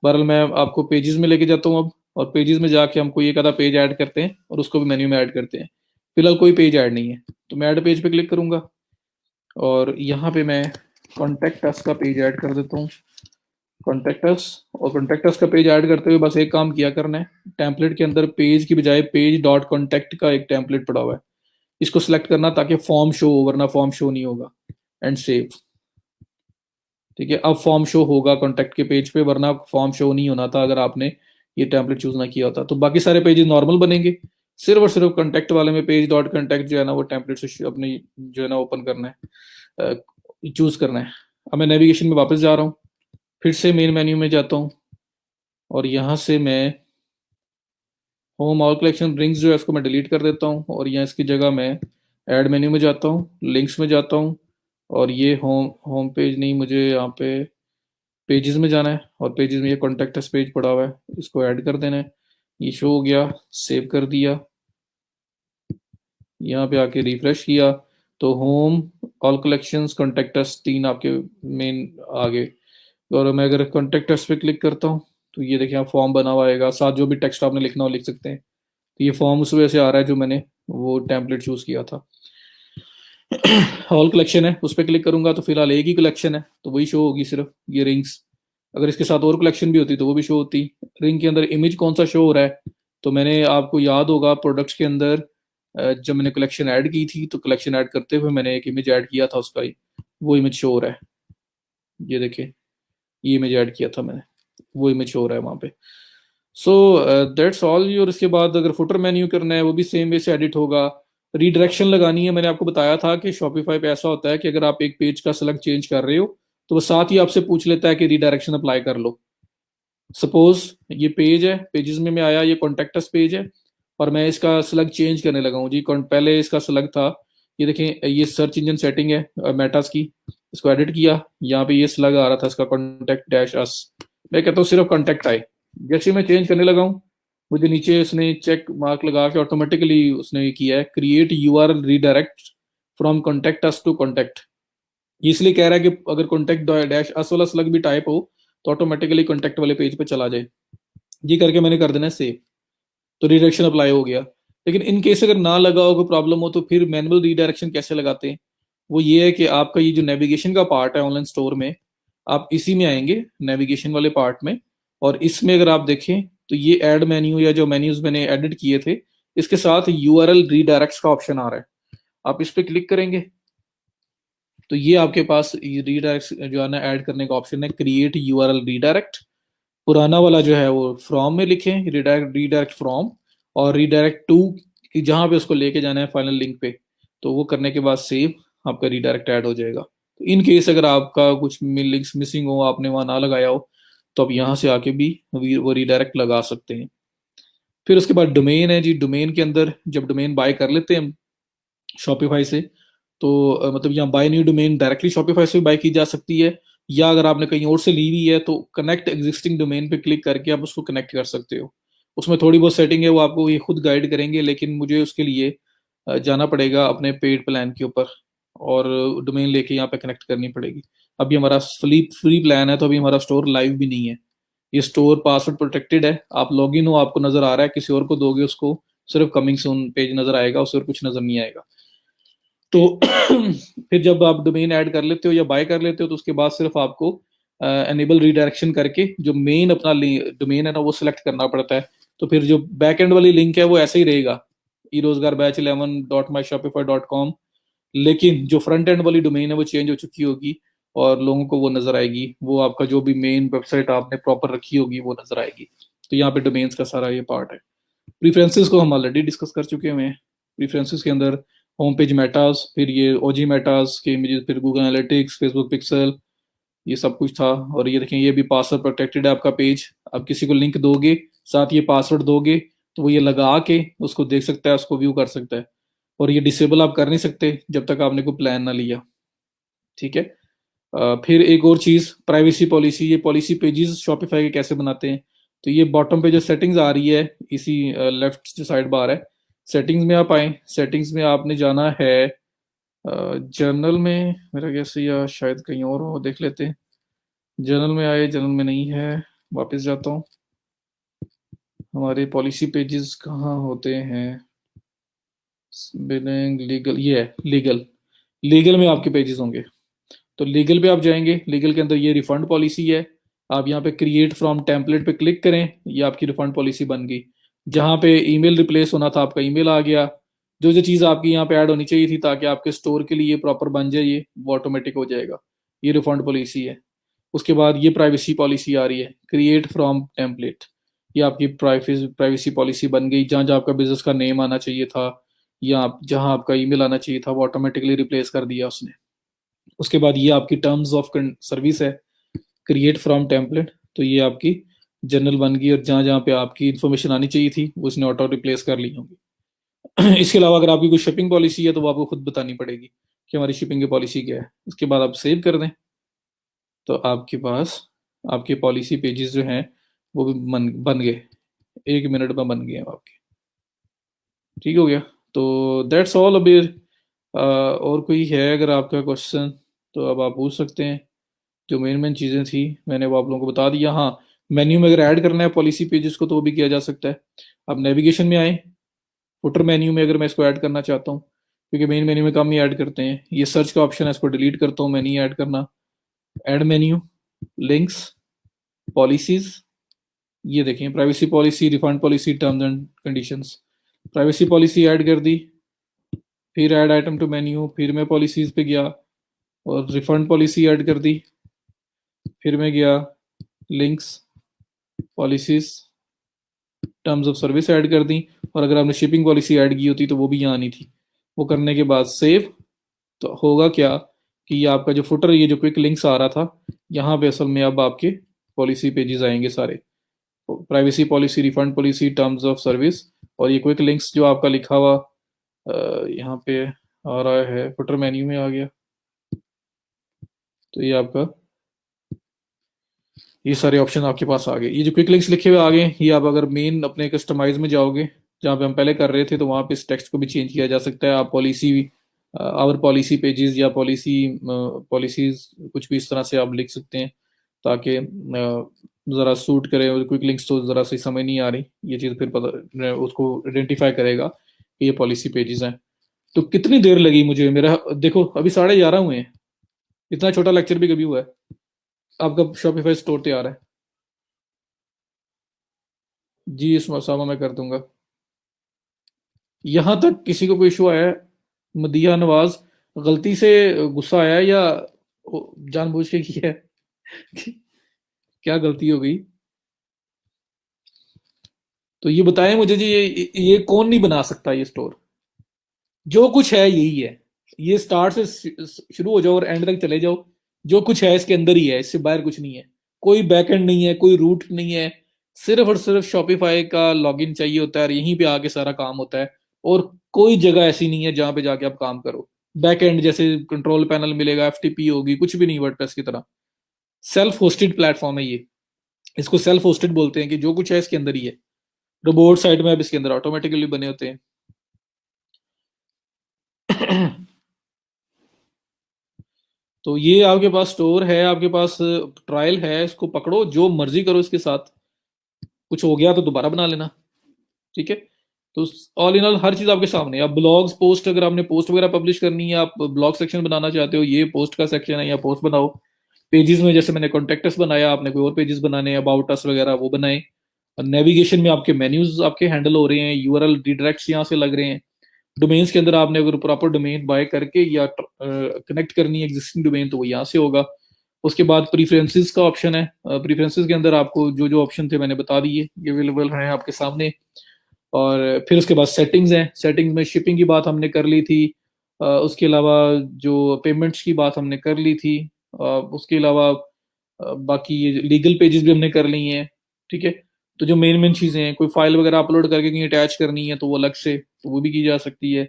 बहरहाल मैं आपको पेजेस में लेके जाता हूँ अब, और पेजेस में जाके हम कोई एक आधा पेज ऐड करते हैं और उसको भी मेन्यू में ऐड करते हैं। फिलहाल कोई पेज ऐड नहीं है, तो मैं ऐड पेज पे क्लिक करूंगा और यहाँ पे मैं कॉन्टेक्ट अस का पेज ऐड कर देता हूँ। कॉन्टेक्ट अस, और कॉन्टेक्ट अस का पेज ऐड करते हुए बस एक काम किया करना है, टेम्पलेट के अंदर पेज की बजाय पेज डॉट कॉन्टेक्ट का एक टेम्पलेट पड़ा हुआ है, इसको सिलेक्ट करना ताकि फॉर्म शो हो, वरना फॉर्म शो नहीं होगा। And save. ठीक है, अब फॉर्म शो होगा कॉन्टेक्ट के पेज पे, वरना फॉर्म शो नहीं होना था अगर आपने ये टेम्पलेट चूज ना किया होता। तो बाकी सारे पेजेस नॉर्मल बनेंगे, सिर्फ और सिर्फ कॉन्टेक्ट वाले में पेज डॉट कॉन्टेक्ट जो है ना वो टेम्पलेट से अपनी जो है ना ओपन करना है, चूज करना है। अब मैं नेविगेशन में वापस जा रहा हूँ, फिर से मेन मेन्यू में जाता हूँ और यहाँ से मैं होम ऑल कलेक्शन रिंग्स जो है इसको मैं डिलीट कर देता हूँ, और यहाँ इसकी जगह मैं ऐड मेन्यू में जाता हूँ, लिंक्स में जाता हूँ, और ये होम होम पेज नहीं, मुझे यहाँ पे पेजेस में जाना है, और पेजेस में ये कॉन्टेक्ट अस पेज पड़ा हुआ है, इसको ऐड कर देना है। ये शो हो गया, सेव कर दिया, यहाँ पे आके रिफ्रेश किया तो home, all collections, contact us, तीन आपके मेन आ गए। और मैं अगर कॉन्टेक्ट अस पे क्लिक करता हूँ तो ये देखिए यहाँ फॉर्म बना हुआ आएगा, साथ जो भी टेक्स्ट आपने लिखना हो लिख सकते हैं। तो ये फॉर्म उस वजह से आ रहा है जो मैंने वो टेम्पलेट चूज किया था। ऑल कलेक्शन है, उस पर क्लिक करूंगा तो फिलहाल एक ही कलेक्शन है तो वही शो होगी सिर्फ ये रिंग्स। अगर इसके साथ और कलेक्शन भी होती तो वो भी शो होती। रिंग के अंदर इमेज कौन सा शो हो रहा है, तो मैंने आपको याद होगा प्रोडक्ट्स के अंदर जब मैंने कलेक्शन ऐड की थी तो कलेक्शन ऐड करते हुए मैंने एक इमेज ऐड किया था उसका ही, वो इमेज शो हो रहा है। ये देखिए, ये इमेज ऐड किया था मैंने, वो इमेज शो हो रहा है वहां पे। So that's all. और इसके बाद अगर फुटर मेन्यू करना है वो भी सेम वे से एडिट होगा। रीडायरेक्शन लगानी है, मैंने आपको बताया था कि शॉपिफाई पे ऐसा होता है कि अगर आप एक पेज का सेलेक्ट चेंज कर रहे हो तो वो साथ ही आपसे पूछ लेता है कि रीडायरेक्शन अप्लाई कर लो। सपोज ये पेज है, पेजेस में मैं आया, ये कॉन्टेक्टस पेज है और मैं इसका स्लग चेंज करने लगा हूँ जी। पहले इसका स्लग था, ये देखें, ये सर्च इंजन सेटिंग है मेटास की, इसको एडिट किया, यहाँ पे ये स्लग आ रहा था इसका कॉन्टेक्ट डैश अस। मैं कहता हूँ सिर्फ कॉन्टेक्ट आए, जैसे मैं चेंज करने लगा हूँ मुझे नीचे उसने चेक मार्क लगा के ऑटोमेटिकली उसने ये किया है, create URL redirect from contact us to contact. इसलिए कह रहा है कि अगर कॉन्टेक्ट डैश अस वाला स्लग भी टाइप हो तो ऑटोमेटिकली कॉन्टेक्ट वाले पेज पे चला जाए। ये करके मैंने कर देना है सेव, तो रिडायरेक्शन अप्लाई हो गया। लेकिन इन केस अगर ना लगा हो, कोई प्रॉब्लम हो, तो फिर मैनुअल रिडायरेक्शन कैसे लगाते हैं, वो ये है कि आपका ये जो नेविगेशन का पार्ट है ऑनलाइन स्टोर में, आप इसी में आएंगे नेविगेशन वाले पार्ट में, और इसमें अगर आप देखें तो ये ऐड मेन्यू या जो मेन्यूज मैंने एडिट किए थे इसके साथ यूआरएल रीडायरेक्ट का ऑप्शन आ रहा है। आप इस पर क्लिक करेंगे तो ये आपके पास रीडायरेक्ट जो है ना ऐड करने का ऑप्शन है, क्रिएट यूआरएल रीडायरेक्ट। पुराना वाला जो है वो फ्रॉम में लिखें, रिडायरेक्ट रिडायरेक्ट फ्रॉम, और रिडायरेक्ट टू जहां पे उसको लेके जाना है फाइनल लिंक पे, तो वो करने के बाद सेव, आपका रिडायरेक्ट ऐड हो जाएगा। तो इन केस अगर आपका कुछ लिंक्स मिसिंग हो, आपने वहां ना लगाया हो, तो आप यहाँ से आके भी वो रिडायरेक्ट लगा सकते हैं। फिर उसके बाद डोमेन है जी। डोमेन के अंदर जब डोमेन बाय कर लेते हैं हम शॉपिफाई से, तो मतलब यहाँ buy new domain directly Shopify से भी बाय की जा सकती है, या अगर आपने कहीं और से ली हुई है तो कनेक्ट एग्जिस्टिंग डोमेन पे क्लिक करके आप उसको कनेक्ट कर सकते हो। उसमें थोड़ी बहुत सेटिंग है वो आपको ये खुद गाइड करेंगे, लेकिन मुझे उसके लिए जाना पड़ेगा अपने पेड प्लान के ऊपर और डोमेन लेके यहाँ पे कनेक्ट करनी पड़ेगी। अभी हमारा फ्री फ्री प्लान है तो अभी हमारा स्टोर लाइव भी नहीं है। ये स्टोर पासवर्ड प्रोटेक्टेड है, आप लॉगिन हो आपको नजर आ रहा है, किसी और को दोगे उसको सिर्फ कमिंग सून पेज नजर आएगा, उससे और कुछ नजर नहीं आएगा। तो फिर जब आप डोमेन ऐड कर लेते हो या बाय कर लेते हो तो उसके बाद सिर्फ आपको एनेबल रीडायरेक्शन करके जो मेन अपना डोमेन है ना वो सिलेक्ट करना पड़ता है। तो फिर जो बैक एंड वाली लिंक है वो ऐसे ही रहेगा, ई रोजगार बैच 11.myshopify.com, लेकिन जो फ्रंट एंड वाली डोमेन है वो चेंज हो चुकी होगी और लोगों को वो नजर आएगी, वो आपका जो भी मेन वेबसाइट आपने प्रॉपर रखी होगी वो नजर आएगी। तो यहाँ पे डोमेन्स का सारा ये पार्ट है। प्रीफरेंसेस को हम ऑलरेडी डिस्कस कर चुके हैं। प्रीफरेंसेस के अंदर होम पेज मेटास, फिर ये ओजी मेटास के इमेजेस, फिर गूगल एनालिटिक्स, फेसबुक पिक्सल, ये सब कुछ था। और ये देखें, ये भी पासवर्ड प्रोटेक्टेड है आपका पेज। आप किसी को लिंक दोगे साथ ये पासवर्ड दोगे तो वो ये लगा के उसको देख सकता है, उसको व्यू कर सकता है। और ये डिसेबल आप कर नहीं सकते जब तक आपने कोई प्लान ना लिया। ठीक है। फिर एक और चीज, प्राइवेसी पॉलिसी। ये पॉलिसी पेजेस शॉपिफाई के कैसे बनाते हैं, तो ये बॉटम पे जो सेटिंग्स आ रही है इसी लेफ्ट जो साइड बार है, सेटिंग्स में आप आए, सेटिंग्स में आपने जाना है जर्नल में, मेरा गैस या शायद कहीं और हो, देख लेते हैं। जर्नल में आए, जर्नल में नहीं है, वापस जाता हूँ। हमारे पॉलिसी पेजेस कहाँ होते हैं? बिलिंग, लीगल, ये है लीगल। लीगल में आपके पेजेस होंगे, तो लीगल पे आप जाएंगे। लीगल के अंदर ये रिफंड पॉलिसी है। आप यहाँ पे क्रिएट फ्रॉम टेम्पलेट पे क्लिक करें, ये आपकी रिफंड पॉलिसी बन गई। जहाँ पे ईमेल रिप्लेस होना था, आपका ईमेल आ गया। जो जो चीज़ आपकी यहाँ पे ऐड होनी चाहिए थी ताकि आपके स्टोर के लिए प्रॉपर बन जाए, ये वो ऑटोमेटिक हो जाएगा। ये रिफंड पॉलिसी है। उसके बाद ये प्राइवेसी पॉलिसी आ रही है, क्रिएट फ्रॉम टेम्पलेट। ये आपकी प्राइवेसी प्राइवेसी पॉलिसी बन गई। जहाँ जहाँ आपका बिजनेस का नेम आना चाहिए था या जहाँ आपका ईमेल आना चाहिए था, वो ऑटोमेटिकली रिप्लेस कर दिया उसने। उसके बाद ये आपकी टर्म्स ऑफ सर्विस है, क्रिएट फ्रॉम टेम्पलेट। तो ये आपकी जनरल बन गई, और जहाँ जहाँ पे आपकी इन्फॉर्मेशन आनी चाहिए थी वो उसने ऑटो रिप्लेस कर ली होगी। इसके अलावा अगर आपकी कोई शिपिंग पॉलिसी है तो वो आपको खुद बतानी पड़ेगी कि हमारी शिपिंग की पॉलिसी क्या है। उसके बाद आप सेव कर दें, तो आपके पास आपके पॉलिसी पेजेस जो हैं वो भी बन गए। 1 मिनट में बन गए हैं आपके। ठीक हो गया। तो दैट्स ऑल। अभी और कोई है अगर आपका क्वेश्चन तो अब आप पूछ सकते हैं। जो मेन मेन चीज़ें थी मैंने वो आप लोगों को बता दिया। हाँ, मेन्यू में अगर ऐड करना है पॉलिसी पेजेस को तो वो भी किया जा सकता है। अब नेविगेशन में आए, फुटर मेन्यू में अगर मैं इसको ऐड करना चाहता हूँ, क्योंकि मेन मेन्यू में कम ही ऐड करते हैं। ये सर्च का ऑप्शन है, इसको डिलीट करता हूँ, मैं नहीं ऐड करना। ऐड मेन्यू, लिंक्स, पॉलिसीज, ये देखें privacy policy, refund policy, terms and conditions. Privacy policy add कर दी, फिर ऐड आइटम टू मेन्यू, फिर मैं पॉलिसीज पे गया और रिफंड पॉलिसी ऐड कर दी, फिर मैं गया links, policies, terms of service add कर दी। और अगर आपने शिपिंग पॉलिसी ऐड की होती तो वो भी यहाँ आनी थी। वो करने के बाद सेव, तो होगा क्या कि ये आपका जो फुटर, ये जो क्विक लिंक्स आ रहा था, यहाँ पे असल में अब आपके पॉलिसी पेजेस आएंगे सारे। Privacy policy, refund policy, terms of service, और ये क्विक लिंक्स जो आपका लिखा हुआ यहाँ पे आ रहा है, फुटर मेन्यू में आ गया। तो ये आपका ये सारे ऑप्शन आपके पास आ गए। ये जो क्विक लिंक्स लिखे हुए आ गए, ये आप अगर मेन अपने कस्टमाइज में जाओगे जहाँ पे हम पहले कर रहे थे, तो वहाँ पे इस टेक्स्ट को भी चेंज किया जा सकता है। आप पॉलिसी, आवर पॉलिसी पेजेस या पॉलिसीज कुछ भी इस तरह से आप लिख सकते हैं ताकि ज़रा सूट करे। और क्विक लिंक्स तो ज़रा सी समझ नहीं आ रही, ये चीज़ फिर पता उसको आइडेंटिफाई करेगा कि ये पॉलिसी पेजेस हैं। तो कितनी देर लगी मुझे, मेरा देखो अभी 11:30 हुए हैं। इतना छोटा लेक्चर भी कभी हुआ है? आपका शॉपिफाई स्टोर तैयार है जी, इस मसामा मैं कर दूंगा। यहां तक किसी को कोई इशू आया है? मदिया नवाज, गलती से गुस्सा आया है या जानबूझ के किया है? क्या गलती हो गई? तो ये बताएं मुझे जी, ये कौन नहीं बना सकता ये स्टोर? जो कुछ है यही है। ये स्टार्ट से शुरू हो जाओ और एंड तक चले जाओ, जो कुछ है इसके अंदर ही है, इससे बाहर कुछ नहीं है। कोई बैकएंड नहीं है, कोई रूट नहीं है। सिर्फ और सिर्फ शॉपिफाई का लॉगिन चाहिए होता है और यहीं पे आके सारा काम होता है। और कोई जगह ऐसी नहीं है जहां पे जाके आप काम करो। बैकएंड जैसे कंट्रोल पैनल मिलेगा, एफटीपी होगी, कुछ भी नहीं वर्डप्रेस की तरह। सेल्फ होस्टेड प्लेटफॉर्म है ये। इसको सेल्फ होस्टेड बोलते हैं कि जो कुछ है इसके अंदर ही है। रोबोट साइड में अब इसके अंदर ऑटोमेटिकली बने होते हैं। तो ये आपके पास स्टोर है, आपके पास ट्रायल है, इसको पकड़ो, जो मर्जी करो इसके साथ। कुछ हो गया तो दोबारा बना लेना। ठीक है। तो ऑल इन ऑल हर चीज आपके सामने है। अब ब्लॉग्स पोस्ट, अगर आपने पोस्ट वगैरह पब्लिश करनी है, आप ब्लॉग सेक्शन बनाना चाहते हो, ये पोस्ट का सेक्शन है, या पोस्ट बनाओ। पेजेस में जैसे मैंने कॉन्टेक्ट अस बनाया, आपने कोई और पेजेस बनाने हैं, अबाउट अस वगैरह, वो बनाए। और नेविगेशन में आपके मेन्यूज आपके हैंडल हो रहे हैं, यूआरएल रिडायरेक्ट्स यहाँ से लग रहे हैं। डोमेन्स के अंदर आपने अगर प्रॉपर डोमेन बाय करके या कनेक्ट करनी है एग्जिस्टिंग डोमेन, तो वो यहाँ से होगा। उसके बाद प्रीफरेंसेस का ऑप्शन है। प्रीफरेंसेस के अंदर आपको जो जो ऑप्शन थे मैंने बता दिए, ये अवेलेबल हैं आपके सामने। और फिर उसके बाद सेटिंग्स हैं। सेटिंग्स में शिपिंग की बात हमने कर ली थी। उसके अलावा जो पेमेंट्स की बात हमने कर ली थी। उसके अलावा बाकी ये लीगल पेजेस भी हमने कर ली हैं। ठीक है। तो जो मेन मेन चीज़ें हैं, कोई फाइल वगैरह अपलोड करके कहीं अटैच करनी है तो वो अलग से, तो वो भी की जा सकती है।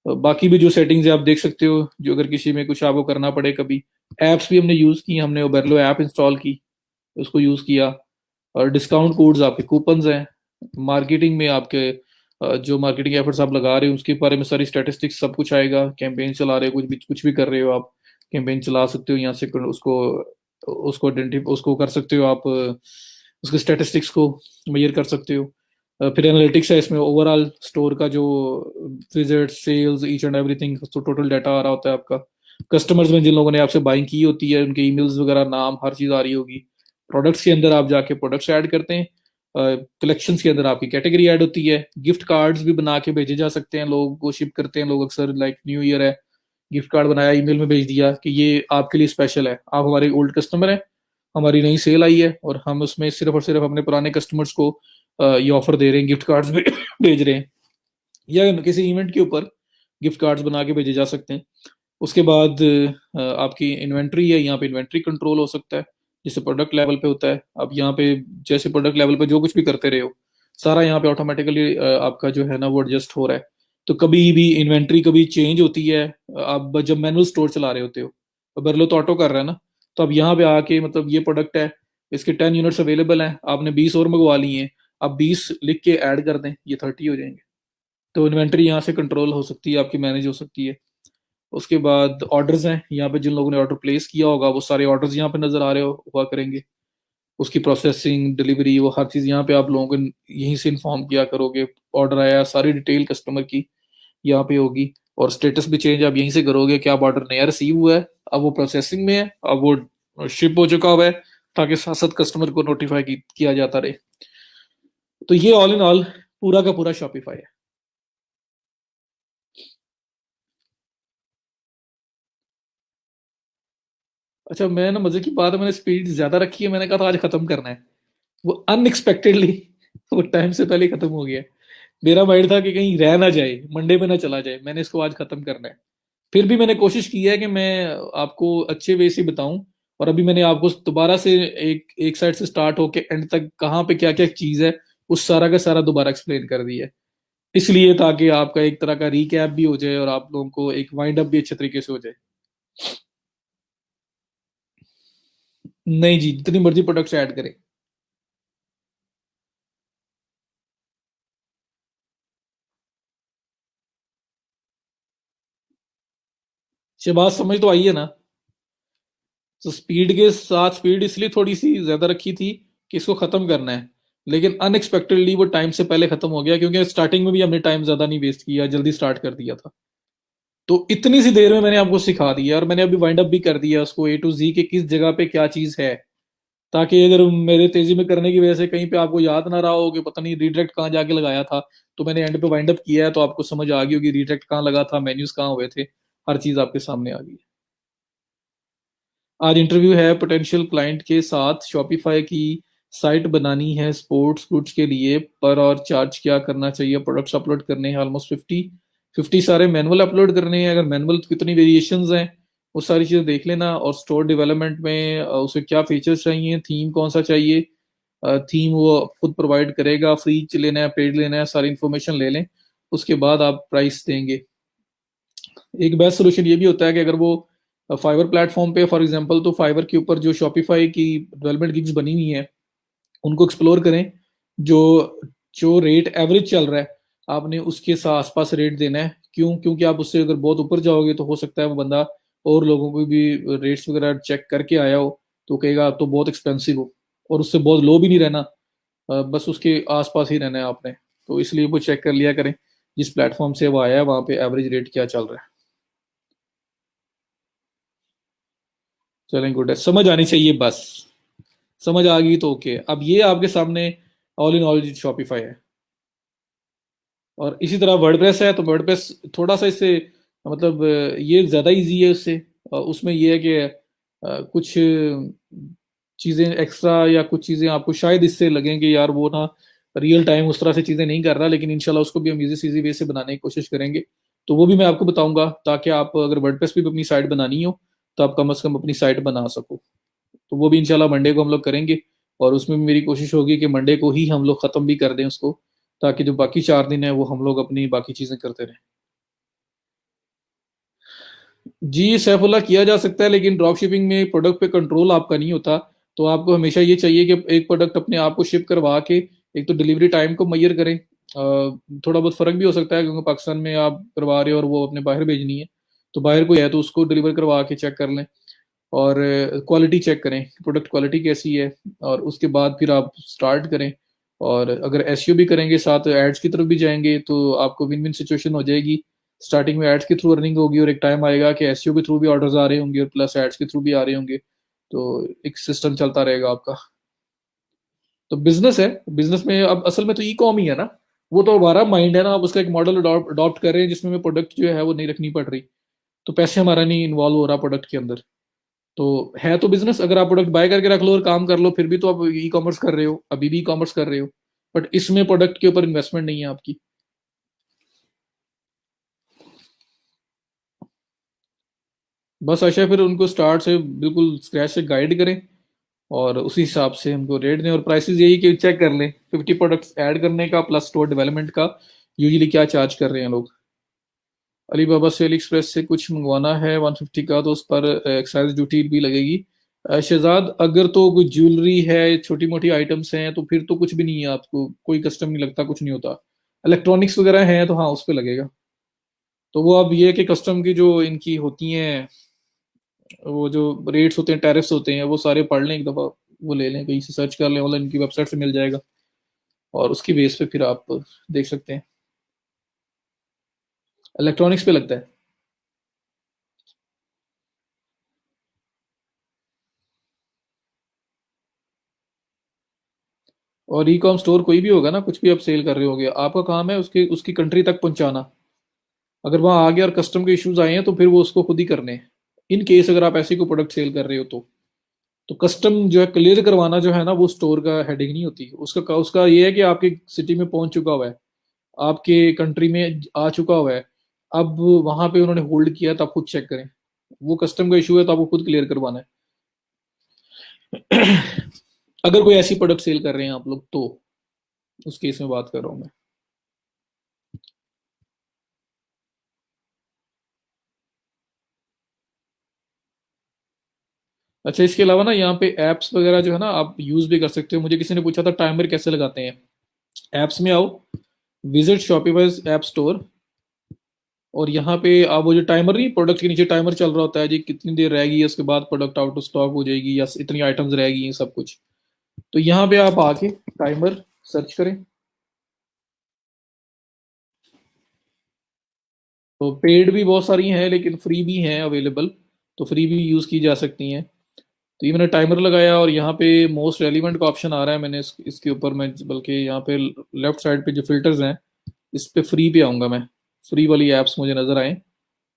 बाकी भी जो सेटिंग्स है आप देख सकते हो, जो अगर किसी में कुछ आपको करना पड़े कभी। एप्स भी हमने यूज़ की, हमने ओबेरलो ऐप इंस्टॉल की, उसको यूज़ किया। और डिस्काउंट कोड्स आपके कूपन्स हैं। मार्केटिंग में आपके जो मार्केटिंग एफर्ट्स आप लगा रहे हो उसके बारे में सारी स्टैटिस्टिक्स सब कुछ आएगा। कैंपेन चला रहे हो, कुछ भी कर रहे हो आप, कैंपेन चला सकते हो यहाँ से उसको उसको कर सकते हो आप, उसके स्टैटिस्टिक्स को मेजर कर सकते हो। फिर एनालिटिक्स है इसमें, ओवरऑल स्टोर का जो visit, sales, each and everything, तो टोटल डाटा आ रहा होता है आपका। कस्टमर्स में जिन लोगों ने आपसे बाइंग की होती है उनके ईमेल्स वगैरह, नाम, हर चीज़ आ रही होगी। प्रोडक्ट्स के अंदर आप जाके प्रोडक्ट्स ऐड करते हैं। कलेक्शंस के अंदर आपकी कैटेगरी ऐड होती है। गिफ्ट कार्ड्स भी बना के भेजे जा सकते हैं, लोग को शिप करते हैं लोग अक्सर, लाइक न्यू ईयर है, गिफ्ट कार्ड बनाया, ईमेल में भेज दिया कि ये आपके लिए स्पेशल है, आप हमारे ओल्ड कस्टमर हैं, हमारी नई सेल आई है और हम उसमें सिर्फ और सिर्फ अपने पुराने कस्टमर्स को ये ऑफर दे रहे हैं, गिफ्ट कार्ड्स भेज रहे हैं। या किसी इवेंट के ऊपर गिफ्ट कार्ड्स बना के भेजे जा सकते हैं। उसके बाद आपकी इन्वेंट्री है, यहाँ पे इन्वेंट्री कंट्रोल हो सकता है जैसे प्रोडक्ट लेवल पे होता है। अब यहाँ पे जैसे प्रोडक्ट लेवल पे जो कुछ भी करते रहे हो सारा यहाँ पे ऑटोमेटिकली आपका जो है ना वो एडजस्ट हो रहा है। तो कभी भी इन्वेंट्री कभी चेंज होती है, आप जब मैनुअल स्टोर चला रहे होते हो, तो बरलो तो ऑटो कर रहा है ना, तो अब यहाँ पे आके मतलब ये प्रोडक्ट है, इसके 10 यूनिट्स अवेलेबल हैं, आपने 20 और मंगवा लिए हैं, आप 20 लिख के ऐड कर दें, ये 30 हो जाएंगे। तो इन्वेंट्री यहाँ से कंट्रोल हो सकती है आपकी, मैनेज हो सकती है। उसके बाद ऑर्डर्स हैं, यहाँ पे जिन लोगों ने ऑर्डर प्लेस किया होगा वो सारे ऑर्डर्स यहाँ पे नजर आ रहे हुआ करेंगे। उसकी प्रोसेसिंग, डिलीवरी, वो हर चीज़ यहाँ पे आप लोगों को यहीं से इन्फॉर्म किया करोगे। ऑर्डर आया, सारी डिटेल कस्टमर की यहाँ पे होगी। और स्टेटस भी चेंज आप यहीं से करोगे कि आप ऑर्डर नया रिसीव हुआ है, अब वो प्रोसेसिंग में है, अब वो शिप हो चुका हुआ है, ताकि साथ साथ कस्टमर को नोटिफाई किया जाता रहे। तो ये ऑल इन ऑल पूरा का पूरा शॉपिफाई है। अच्छा, मैं ना मजे की बात है, मैंने स्पीड ज्यादा रखी है, मैंने कहा था आज खत्म करना है, वो अनएक्सपेक्टेडली वो टाइम से पहले खत्म हो गया। मेरा माइंड था कि कहीं रह ना जाए, मंडे पे ना चला जाए, मैंने इसको आज खत्म करना है। फिर भी मैंने कोशिश की है कि मैं आपको अच्छे वे से बताऊं। और अभी मैंने आपको दोबारा से एक एक साइड से स्टार्ट होके एंड तक कहाँ पे क्या क्या चीज है उस सारा का सारा दोबारा एक्सप्लेन कर दिया है, इसलिए ताकि आपका एक तरह का रिकैप भी हो जाए और आप लोगों को एक वाइंड अप भी अच्छे तरीके से हो जाए। नहीं जी, जितनी मर्जी प्रोडक्ट्स ऐड करें। शहबाज, समझ तो आई है ना? तो स्पीड के साथ स्पीड इसलिए थोड़ी सी ज्यादा रखी थी कि इसको खत्म करना है, लेकिन अनएक्सपेक्टेडली वो टाइम से पहले खत्म हो गया, क्योंकि स्टार्टिंग में भी हमने टाइम ज्यादा नहीं वेस्ट किया, जल्दी स्टार्ट कर दिया था। तो इतनी सी देर में मैंने आपको सिखा दिया और मैंने अभी वाइंड अप भी कर दिया उसको ए टू जी के किस जगह पे क्या चीज है, ताकि अगर मेरे तेजी में करने की वजह से कहीं पे आपको याद ना रहा हो कि पता नहीं रीडायरेक्ट कहाँ जाके लगाया था, तो मैंने एंड पे वाइंड अप किया है, तो आपको समझ आ गई होगी रीडायरेक्ट कहाँ लगा था, मेन्यूज कहाँ हुए थे, हर चीज आपके सामने आ गई। आज इंटरव्यू है पोटेंशियल क्लाइंट के साथ, शॉपिफाई की साइट बनानी है स्पोर्ट्स गुड्स के लिए, पर और चार्ज क्या करना चाहिए, प्रोडक्ट्स अपलोड करने हैं ऑलमोस्ट 50 सारे मैनुअल अपलोड करने हैं, अगर मैनुअल तो कितनी वेरिएशंस हैं वो सारी चीज़ें देख लेना। और स्टोर डेवलपमेंट में उसे क्या फीचर्स चाहिए, थीम कौन सा चाहिए, थीम वो खुद प्रोवाइड करेगा, फ्री लेना है पेड लेना है, सारी इन्फॉर्मेशन ले लें, उसके बाद आप प्राइस देंगे। एक बेस्ट सोल्यूशन ये भी होता है कि अगर वो फाइवर प्लेटफॉर्म पे फॉर एग्जांपल, तो फाइवर के ऊपर जो शॉपिफाई की डेवलपमेंट गिग्स बनी हुई हैं उनको एक्सप्लोर करें। जो जो रेट एवरेज चल रहा है आपने उसके साथ आसपास रेट देना है। क्यों? क्योंकि आप उससे अगर बहुत ऊपर जाओगे तो हो सकता है वो बंदा और लोगों को भी रेट्स वगैरह चेक करके आया हो तो कहेगा तो बहुत एक्सपेंसिव हो, और उससे बहुत लो भी नहीं रहना, बस उसके आसपास ही रहना है आपने। तो इसलिए वो चेक कर लिया करें जिस प्लेटफॉर्म से वो आया है वहाँ पे एवरेज रेट क्या चल रहा है। चलें, गुड है, समझ आनी चाहिए बस। समझ आ गई तो ओके। अब ये आपके सामने ऑल इन ऑल शॉपिफाई है। और इसी तरह वर्डप्रेस है, तो वर्डप्रेस थोड़ा सा इससे मतलब ये ज़्यादा इजी है उससे। उसमें ये है कि कुछ चीज़ें एक्स्ट्रा या कुछ चीज़ें आपको शायद इससे लगें कि यार वो ना रियल टाइम उस तरह से चीज़ें नहीं कर रहा, लेकिन इंशाल्लाह उसको भी हम इजी सीजी वे से बनाने की कोशिश करेंगे। तो वो भी मैं आपको बताऊंगा, ताकि आप अगर वर्डप्रेस भी अपनी साइट बनानी हो तो आप कम से कम अपनी साइट बना सको। तो वो भी इंशाल्लाह मंडे को हम लोग करेंगे। और उसमें भी मेरी कोशिश होगी कि मंडे को ही हम लोग ख़त्म भी कर दें उसको, ताकि जो बाकी 4 दिन है वो हम लोग अपनी बाकी चीज़ें करते रहें। जी सैफुल्ला, किया जा सकता है, लेकिन ड्रॉप शिपिंग में प्रोडक्ट पे कंट्रोल आपका नहीं होता। तो आपको हमेशा ये चाहिए कि एक प्रोडक्ट अपने आप को शिप करवा के एक तो डिलीवरी टाइम को मैयर करें, थोड़ा बहुत फ़र्क भी हो सकता है क्योंकि पाकिस्तान में आप करवा रहे हो और वो अपने बाहर भेजनी है, तो बाहर कोई है तो उसको डिलीवर करवा के चेक कर लें और क्वालिटी चेक करें, प्रोडक्ट क्वालिटी कैसी है, और उसके बाद फिर आप स्टार्ट करें। और अगर एसईओ भी करेंगे, साथ एड्स की तरफ भी जाएंगे, तो आपको विन विन सिचुएशन हो जाएगी। स्टार्टिंग में एड्स के थ्रू अर्निंग होगी और एक टाइम आएगा कि एसईओ के थ्रू भी ऑर्डर्स आ रहे होंगे और प्लस एड्स के थ्रू भी आ रहे होंगे, तो एक सिस्टम चलता रहेगा आपका। तो बिजनेस है, बिजनेस में अब असल में तो ई कॉम ही है ना, वो तो हमारा माइंड है ना, आप उसका एक मॉडल अडॉप्ट कर रहे हैं जिसमें हमें प्रोडक्ट जो है वो नहीं रखनी पड़ रही, तो पैसे हमारा नहीं इन्वॉल्व हो रहा प्रोडक्ट के अंदर। तो है तो बिजनेस, अगर आप प्रोडक्ट बाय करके रख लो और काम कर लो फिर भी तो आप ई कॉमर्स कर रहे हो, अभी भी ई कॉमर्स कर रहे हो, बट इसमें प्रोडक्ट के ऊपर इन्वेस्टमेंट नहीं है आपकी। बस आशा फिर उनको स्टार्ट से बिल्कुल स्क्रैच से गाइड करें और उसी हिसाब से हमको रेट दें, और प्राइसेस यही कि चेक कर लें 50 प्रोडक्ट्स ऐड करने का प्लस स्टोर डेवलपमेंट का यूजुअली क्या चार्ज कर रहे हैं लोग। अली बाबा से अली एक्सप्रेस से कुछ मंगवाना है 150 का, तो उस पर एक्साइज ड्यूटी भी लगेगी। शहजाद, अगर तो कोई ज्वेलरी है, छोटी मोटी आइटम्स हैं, तो फिर तो कुछ भी नहीं है, आपको कोई कस्टम नहीं लगता, कुछ नहीं होता। इलेक्ट्रॉनिक्स वगैरह हैं तो हाँ उस पर लगेगा। तो वो अब ये है कि कस्टम की जो इनकी होती हैं, वो जो रेट्स होते हैं, टैरिफ्स होते हैं, वो सारे पढ़ लें एक दफ़ा, वो ले लें, कहीं से सर्च कर लें, ऑनलाइन इनकी वेबसाइट से मिल जाएगा, और उसकी बेस पे फिर आप देख सकते हैं। इलेक्ट्रॉनिक्स पे लगता है। और ई कॉम स्टोर कोई भी होगा ना, कुछ भी आप सेल कर रहे होगे, आपका काम है उसके उसकी कंट्री तक पहुंचाना। अगर वहां आ गया और कस्टम के इश्यूज आए हैं तो फिर वो उसको खुद ही करने हैं। इन केस अगर आप ऐसे को प्रोडक्ट सेल कर रहे हो तो कस्टम जो है क्लियर करवाना जो है ना, वो स्टोर का हेडिंग नहीं होती, उसका उसका ये है कि आपके सिटी में पहुंच चुका हुआ है, आपके कंट्री में आ चुका हुआ है, अब वहां पे उन्होंने होल्ड किया तो आप खुद चेक करें। वो कस्टम का इशू है तो आपको खुद क्लियर करवाना है। अगर कोई ऐसी प्रोडक्ट सेल कर रहे हैं आप लोग तो उस केस में बात कर रहा हूँ मैं। अच्छा, इसके अलावा ना यहाँ पे एप्स वगैरह जो है ना आप यूज भी कर सकते हो। मुझे किसी ने पूछा था टाइमर कैसे लगाते हैं। एप्स में आओ, विजिट शॉपिफाई ऐप स्टोर, और यहाँ पे आप वो जो टाइमर, नहीं प्रोडक्ट के नीचे टाइमर चल रहा होता है जी, कितनी देर रहेगी उसके बाद प्रोडक्ट आउट ऑफ स्टॉक हो जाएगी या इतनी आइटम्स रहेगी, ये सब कुछ। तो यहाँ पे आप आके टाइमर सर्च करें। तो पेड भी बहुत सारी हैं लेकिन फ्री भी हैं अवेलेबल, तो फ्री भी यूज़ की जा सकती हैं। तो ये मैंने टाइमर लगाया और यहाँ पे मोस्ट रेलिवेंट का ऑप्शन आ रहा है, मैंने इसके ऊपर मैं बल्कि यहाँ पे लेफ्ट साइड पे जो फिल्टर्स हैं इस पे फ्री पे आऊँगा मैं। फ्री वाली एप्स मुझे नज़र आए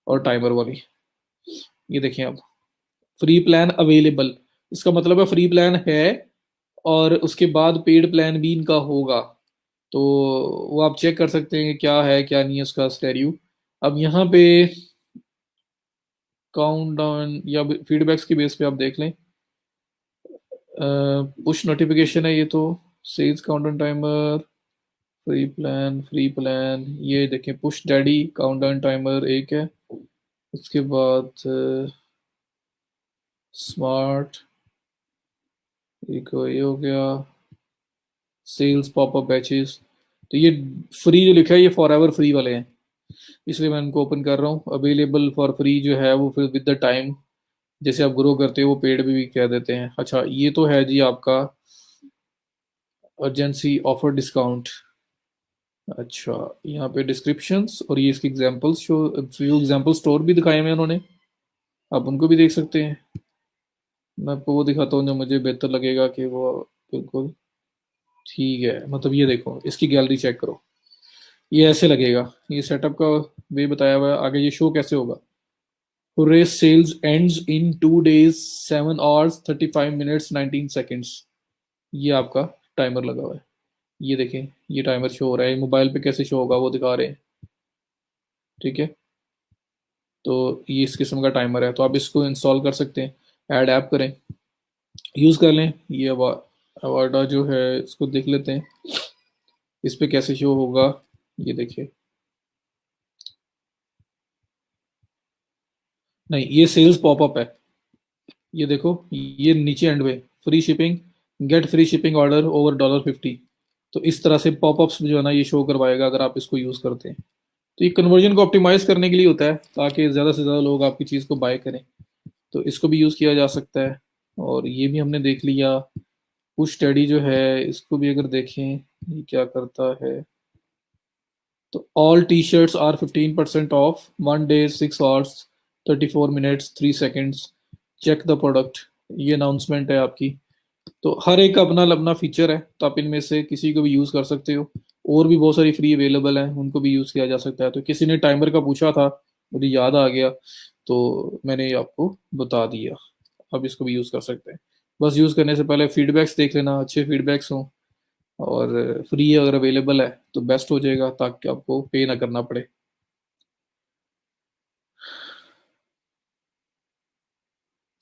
और टाइमर वाली, ये देखें आप, फ्री प्लान अवेलेबल, इसका मतलब है फ्री प्लान है और उसके बाद पेड प्लान भी इनका होगा। तो वो आप चेक कर सकते हैं कि क्या है क्या नहीं है उसका स्टेरियो। अब यहाँ पे काउंट डाउन या फीडबैक्स की बेस पे आप देख लें, पुश नोटिफिकेशन है ये तो, sales countdown timer, free plan ये देखें, पुश डैडी काउंटडाउन टाइमर एक है, उसके बाद स्मार्ट, एक ये हो गया, सेल्स पॉपअप बैचेस। तो ये फ्री जो लिखा है ये फॉर एवर फ्री वाले हैं, इसलिए मैं इनको ओपन कर रहा हूँ। अवेलेबल फॉर फ्री जो है वो फिर विद द टाइम जैसे आप ग्रो करते हो वो पेड भी कह देते हैं। अच्छा, ये तो है जी आपका अर्जेंसी ऑफर डिस्काउंट। अच्छा, यहाँ पे डिस्क्रिप्शंस और ये इसके examples show, few example store भी दिखाए हुए हैं उन्होंने, आप उनको भी देख सकते हैं। मैं आपको वो दिखाता हूँ जो मुझे बेहतर लगेगा कि वो बिल्कुल ठीक है। मतलब ये देखो, इसकी गैलरी चेक करो, ये ऐसे लगेगा, ये सेटअप का वे बताया हुआ है। आगे ये शो कैसे होगा, Hooray sales ends in 2 days 7 hours 35 minutes 19 seconds। ये आपका टाइमर लगा हुआ है, ये देखें, ये टाइमर शो हो रहा है। मोबाइल पे कैसे शो होगा वो दिखा रहे हैं, ठीक है। तो ये इस किस्म का टाइमर है, तो आप इसको इंस्टॉल कर सकते हैं, ऐड ऐप करें, यूज़ कर लें। ये अवाडा जो है इसको देख लेते हैं, इस पे कैसे शो होगा, ये देखिए। नहीं, ये सेल्स पॉपअप है, ये देखो, ये नीचे एंड में free shipping, get free shipping order over $50। तो इस तरह से पॉपअप्स जो है ना ये शो करवाएगा अगर आप इसको यूज़ करते हैं। तो ये कन्वर्जन को ऑप्टिमाइज करने के लिए होता है ताकि ज़्यादा से ज़्यादा लोग आपकी चीज़ को बाय करें। तो इसको भी यूज़ किया जा सकता है। और ये भी हमने देख लिया। पुश स्टडी जो है इसको भी अगर देखें ये क्या करता है, तो ऑल टी शर्ट्स आर 15% ऑफ 1 day 6 hours 34 minutes 3 seconds, check the product. ये अनाउंसमेंट है आपकी। तो हर एक का अपना अपना फीचर है, तो आप इनमें से किसी को भी यूज़ कर सकते हो। और भी बहुत सारी फ्री अवेलेबल हैं, उनको भी यूज़ किया जा सकता है। तो किसी ने टाइमर का पूछा था, मुझे याद आ गया, तो मैंने ये आपको बता दिया। अब इसको भी यूज़ कर सकते हैं। बस यूज़ करने से पहले फीडबैक्स देख लेना, अच्छे फीडबैक्स हों और फ्री अगर अवेलेबल है तो बेस्ट हो जाएगा ताकि आपको पे ना करना पड़े।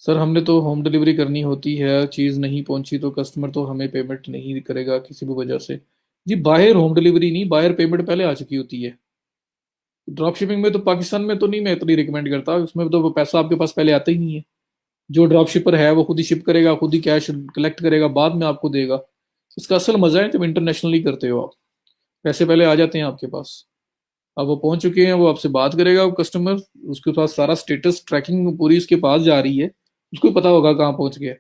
सर हमने तो होम डिलीवरी करनी होती है, चीज़ नहीं पहुंची तो कस्टमर तो हमें पेमेंट नहीं करेगा किसी भी वजह से। जी बाहर होम डिलीवरी नहीं, बाहर पेमेंट पहले आ चुकी होती है। ड्रॉप शिपिंग में तो पाकिस्तान में तो नहीं मैं इतनी रिकमेंड करता, उसमें तो वो पैसा आपके पास पहले आता ही नहीं है। जो ड्रॉप शिपर है वो खुद ही शिप करेगा, खुद ही कैश कलेक्ट करेगा, बाद में आपको देगा। इसका असल मजा है जब इंटरनेशनली करते हो आप, पैसे पहले आ जाते हैं आपके पास। अब वो पहुंच चुके हैं, वो आपसे बात करेगा, वो कस्टमर, उसके पास सारा स्टेटस ट्रैकिंग पूरी उसके पास जा रही है, उसको पता होगा कहाँ पहुंच गया।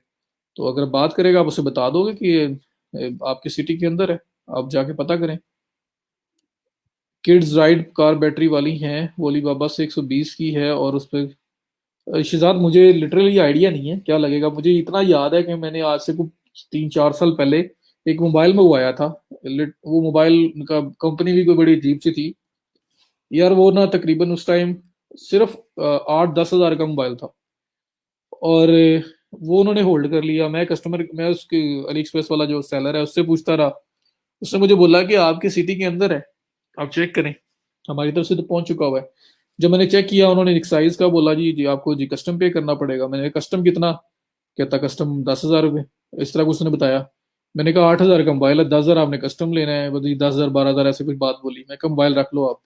तो अगर बात करेगा आप उसे बता दोगे कि ये आपकी सिटी के अंदर है, आप जाके पता करें। किड्स राइड कार बैटरी वाली हैं, वो अलीबाबा से 120 की है और उस पर शिजात मुझे लिटरली आइडिया नहीं है क्या लगेगा। मुझे इतना याद है कि मैंने आज से कुछ 3-4 साल पहले एक मोबाइल मंगवाया था। वो मोबाइल का कंपनी भी कोई बड़ी अजीब सी थी यार। वो ना तकरीबन उस टाइम सिर्फ 8-10 हज़ार का मोबाइल था। और वो उन्होंने होल्ड कर लिया। मैं उसके अली एक्सप्रेस वाला जो सेलर है उससे पूछता रहा। उसने मुझे बोला कि आपकी सिटी के अंदर है, आप चेक करें, हमारी तरफ से तो पहुंच चुका हुआ है। जब मैंने चेक किया उन्होंने एक्साइज का बोला, जी जी आपको जी कस्टम पे करना पड़ेगा। मैंने कहा, कस्टम कितना? कहता कस्टम 10,000 रुपये, इस तरह कुछ उसने बताया। मैंने कहा 8 हज़ार का मोबाइल है, 10 हज़ार आपने कस्टम लेना है, बल्कि 10 हज़ार 12 हज़ार ऐसे कुछ बात बोली। मैं कहा मोबाइल रख लो आप।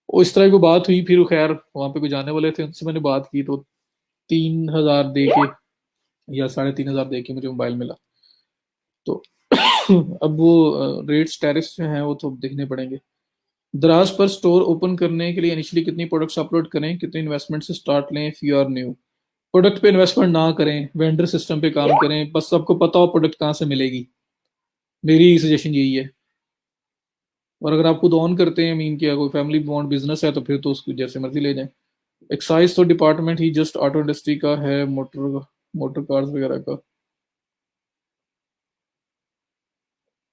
वो इस तरह की बात हुई। फिर खैर वहां पे कोई जाने वाले थे, उनसे मैंने बात की तो 3 हज़ार दे के या 3.5 हज़ार दे के मुझे मोबाइल मिला। तो अब वो रेट्स टैरिफ्स जो हैं वो तो देखने पड़ेंगे। दराज पर स्टोर ओपन करने के लिए इनिशियली कितनी प्रोडक्ट्स अपलोड करें, कितनी इन्वेस्टमेंट से स्टार्ट लें if you are new? Product पे इन्वेस्टमेंट ना करें, वेंडर सिस्टम पे काम करें, बस सबको पता हो प्रोडक्ट कहाँ से मिलेगी। मेरी सजेशन यही है। और अगर आप खुद ऑन करते हैं, मीन किया कोई फैमिली बॉन्ड बिजनेस है, तो फिर तो उसको जैसे मर्जी ले जाएं। एक्साइज तो डिपार्टमेंट ही जस्ट ऑटो इंडस्ट्री का है, मोटर मोटर कार्स वगैरह का।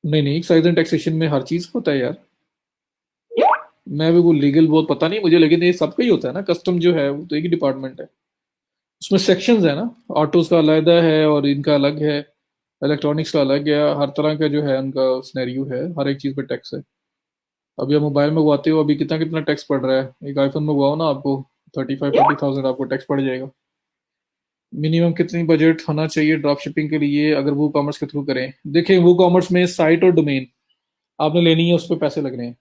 नहीं नहीं, एक्साइज एंड टैक्सेशन में हर चीज होता है यार। मैं भी वो लीगल बहुत पता नहीं मुझे, लेकिन ये सबका ही होता है ना। कस्टम जो है वो तो एक ही डिपार्टमेंट है। उसमें सेक्शंस है ना, ऑटोज का अलग है और इनका अलग है, इलेक्ट्रॉनिक्स का अलग है। हर तरह का जो है उनका सिनेरियो है, हर एक चीज पे टैक्स है। अभी आप मोबाइल मंगवाते हो, अभी कितना कितना टैक्स पड़ रहा है। एक आईफोन मंगवाओ ना, आपको 35-40 थाउजेंड आपको टैक्स पड़ जाएगा। मिनिमम कितनी बजट होना चाहिए ड्रॉप शिपिंग के लिए अगर वो कॉमर्स के थ्रू करें? देखिए वो कॉमर्स में साइट और डोमेन आपने लेनी है, उस पर पैसे लग रहे हैं,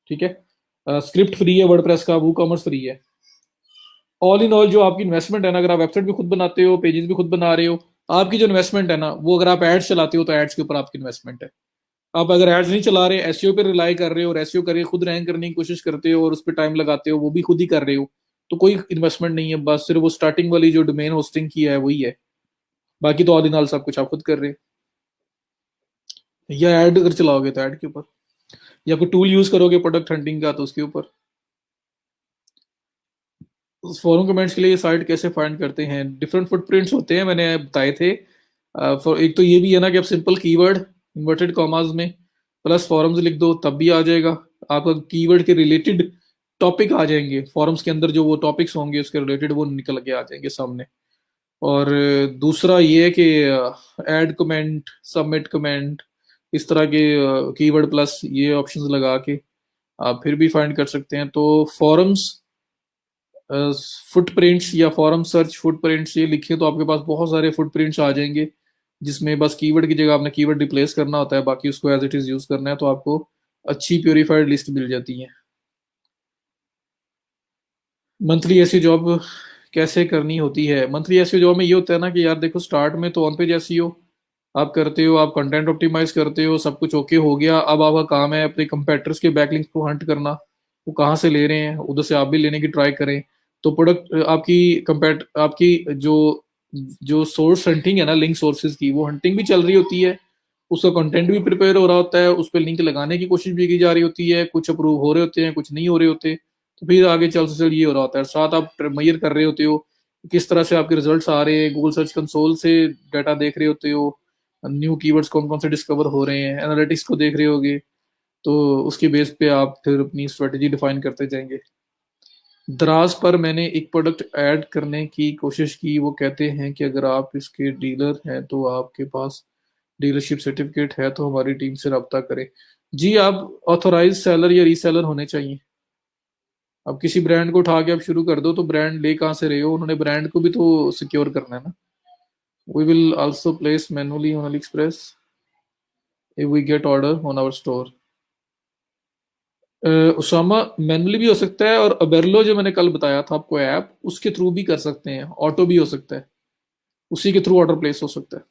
ठीक है। स्क्रिप्ट फ्री है वर्डप्रेस का, वो कॉमर्स फ्री है। ऑल इन ऑल जो आपकी इन्वेस्टमेंट है ना, अगर आप वेबसाइट भी खुद बनाते हो, पेजेस भी खुद बना रहे हो, आपकी जो इन्वेस्टमेंट है ना, वो अगर आप एड्स चलाते हो तो एड्स के ऊपर आपकी इन्वेस्टमेंट है। आप अगर एड्स नहीं चला रहे, एसईओ पे रिलाई कर रहे हो और एसईओ करके खुद रैंक करने की कोशिश करते हो और उस पर टाइम लगाते हो, वो भी खुद ही कर रहे हो, तो कोई इन्वेस्टमेंट नहीं है। बस सिर्फ वो स्टार्टिंग वाली जो डोमेन होस्टिंग की है वही है। बाकी तो ऑल इन ऑल सब कुछ आप खुद कर रहे हो। या ऐड अगर चलाओगे तो ऐड के ऊपर, या कोई टूल यूज करोगे प्रोडक्ट हंटिंग का तो उसके ऊपर। फॉरम कमेंट्स के लिए साइट कैसे फाइंड करते हैं? डिफरेंट फुटप्रिंट्स होते हैं, मैंने बताए थे। एक तो ये भी है ना कि आप सिंपल कीवर्ड इन्वर्टेड कॉमास में प्लस फॉरम्स लिख दो तब भी आ जाएगा। आपका कीवर्ड के रिलेटेड टॉपिक आ जाएंगे फॉरम्स के अंदर, जो वो टॉपिक्स होंगे उसके रिलेटेड वो निकल के आ जाएंगे सामने। और दूसरा ये है कि ऐड कमेंट, सबमिट कमेंट, इस तरह के कीवर्ड प्लस ये ऑप्शंस लगा के आप फिर भी फाइंड कर सकते हैं। तो फॉरम्स फुटप्रिंट्स या फॉरम सर्च फुटप्रिंट्स ये लिखे तो आपके पास बहुत सारे फुटप्रिंट्स आ जाएंगे, जिसमें बस कीवर्ड की जगह आपने कीवर्ड रिप्लेस करना होता है, बाकी उसको एज इट इज यूज करना है, तो आपको अच्छी प्योरीफाइड लिस्ट मिल जाती है। मंथली एसईओ जॉब कैसे करनी होती है? मंथली एसईओ जॉब में ये होता है ना कि यार देखो, स्टार्ट में तो ऑन पेज एसईओ आप करते हो, आप कंटेंट ऑप्टिमाइज करते हो, सब कुछ ओके हो गया। अब आपका काम है अपने कंपेटर्स के बैकलिंक्स को हंट करना, वो कहाँ से ले रहे हैं, उधर से आप भी लेने की ट्राई करें। तो प्रोडक्ट आपकी कंपेट आपकी जो जो सोर्स हंटिंग है ना, लिंक सोर्सेज की, वो हंटिंग भी चल रही होती है, उसका कंटेंट भी प्रिपेयर हो रहा होता है, उस पर लिंक लगाने की कोशिश भी की जा रही होती है, कुछ अप्रूव हो रहे होते हैं, कुछ नहीं हो रहे होते। तो फिर आगे चल से चल ये हो रहा होता है, साथ आप मेजर कर रहे होते हो किस तरह से आपके रिजल्ट्स आ रहे हैं, गूगल सर्च कंसोल से डाटा देख रहे होते हो, न्यू कीवर्ड्स कौन कौन से डिस्कवर हो रहे हैं, एनालिटिक्स को देख रहे होगे। तो उसकी बेस पे आप फिर अपनी स्ट्रेटेजी डिफाइन करते जाएंगे। दराज पर मैंने एक प्रोडक्ट ऐड करने की कोशिश की, वो कहते हैं कि अगर आप इसके डीलर हैं तो आपके पास डीलरशिप सर्टिफिकेट है तो हमारी टीम से रब्ता करें। जी, आप ऑथोराइज सेलर या रीसेलर होने चाहिए। अब किसी ब्रांड को उठा के आप शुरू कर दो तो ब्रांड ले कहाँ से रहे हो, उन्होंने ब्रांड को भी तो सिक्योर करना है ना। We will also place manually on AliExpress if we get order on our store। Usama, manually भी हो सकता है, और अबेरलो जो मैंने कल बताया था आपको ऐप, उसके थ्रू भी कर सकते हैं, ऑटो भी हो सकता है, उसी के थ्रू ऑर्डर प्लेस हो सकता है।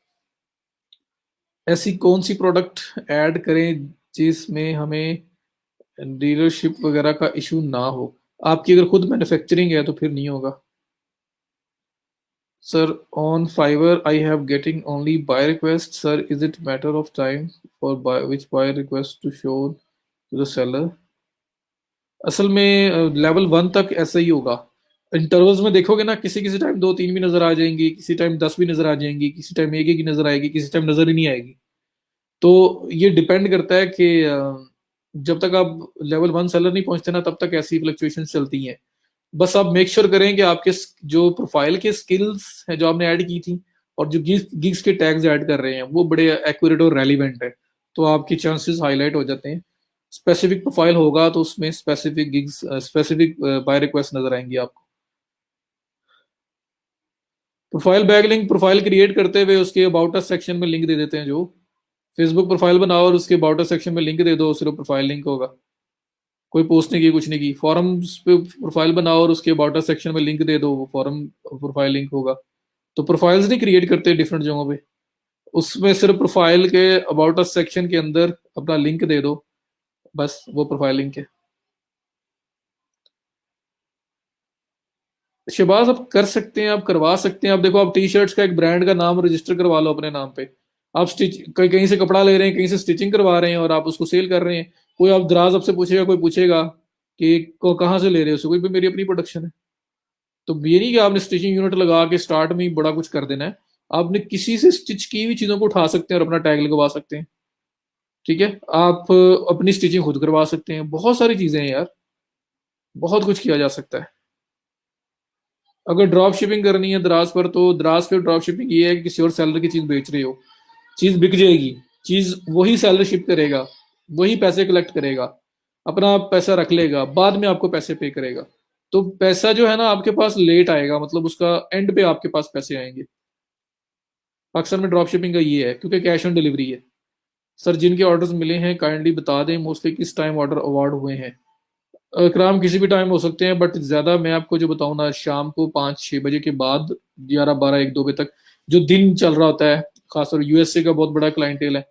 ऐसी कौन सी प्रोडक्ट ऐड करें जिसमें हमें डीलरशिप वगैरह का इशू ना हो? आपकी अगर खुद मैन्युफैक्चरिंग है तो फिर नहीं होगा। Sir, on Fiverr I have getting only buy request sir, is it matter of time for by which buy request to show to the seller? असल में लेवल 1 तक ऐसा ही होगा। इंटरवल्स में देखोगे ना, किसी किसी टाइम 2-3 भी नजर आ जाएंगी, किसी टाइम 10 भी नजर आ जाएंगी, किसी टाइम एक ही नजर आएगी, किसी टाइम नजर ही नहीं आएगी। तो ये डिपेंड करता है कि जब तक आप लेवल 1 सेलर नहीं पहुंचते ना, तब तक ऐसी फ्लक्चुएशन चलती हैं। बस आप मेक श्योर करें कि आपके जो प्रोफाइल के स्किल्स हैं जो आपने ऐड की थी, और जो गिग्स के टैग्स ऐड कर रहे हैं, वो बड़े एक्यूरेट और रेलिवेंट है, तो आपकी चांसेस हाईलाइट हो जाते हैं। स्पेसिफिक प्रोफाइल होगा तो उसमें specific gigs, specific by request नजर आएंगी आपको। Profile back link, profile create करते हुए उसके अबाउट अस सेक्शन में लिंक दे देते हैं। जो फेसबुक प्रोफाइल बनाओ और उसके अबाउट अस सेक्शन में लिंक दे दो, सिर्फ प्रोफाइल लिंक होगा, कोई पोस्ट नहीं की, कुछ नहीं की। फॉरम्स पे प्रोफाइल बनाओ और उसके अबाउट अस सेक्शन में लिंक दे दो, वो फॉरम प्रोफाइल लिंक होगा। तो प्रोफाइल्स नहीं क्रिएट करते डिफरेंट जगहों पे, उसमें सिर्फ प्रोफाइल के अबाउट अस सेक्शन के अंदर अपना लिंक दे दो, बस वो प्रोफाइल लिंक है। शहबाज, आप कर सकते हैं, आप करवा सकते हैं। आप देखो, आप टी शर्ट्स का एक ब्रांड का नाम रजिस्टर करवा लो अपने नाम पे। आप स्टिच कहीं कहीं से कपड़ा ले रहे हैं, कहीं से स्टिचिंग करवा रहे हैं और आप उसको सेल कर रहे हैं। कोई आप दराज आपसे पूछेगा, कोई पूछेगा कि कहाँ से ले रहे हो, उसको कोई भी मेरी अपनी प्रोडक्शन है। तो ये नहीं कि आपने स्टिचिंग यूनिट लगा के स्टार्ट में ही बड़ा कुछ कर देना है। आपने किसी से स्टिच की हुई चीजों को उठा सकते हैं और अपना टैग लगवा सकते हैं। ठीक है, आप अपनी स्टिचिंग खुद करवा सकते हैं, बहुत सारी चीजें हैं यार, बहुत कुछ किया जा सकता है। अगर ड्रॉप शिपिंग करनी है दराज पर, तो दराज पे ड्रॉप शिपिंग ये है कि किसी और सेलर की चीज बेच रहे हो, चीज बिक जाएगी, चीज वही सेलर शिप करेगा, वही पैसे कलेक्ट करेगा, अपना पैसा रख लेगा, बाद में आपको पैसे पे करेगा। तो पैसा जो है ना आपके पास लेट आएगा, मतलब उसका एंड पे आपके पास पैसे आएंगे। पाकिस्तान में ड्रॉप शिपिंग का ये है, क्योंकि कैश ऑन डिलीवरी है। सर, जिनके ऑर्डर्स मिले हैं काइंडली बता दें, मोस्टली किस टाइम ऑर्डर अवार्ड हुए हैं? इकराम, किसी भी टाइम हो सकते हैं, बट ज्यादा मैं आपको जो बताऊं ना, शाम को 5-6 बजे के बाद, 11-12-1-2 बजे तक, जो दिन चल रहा होता है, खासतौर यूएसए का बहुत बड़ा क्लाइंटेल है।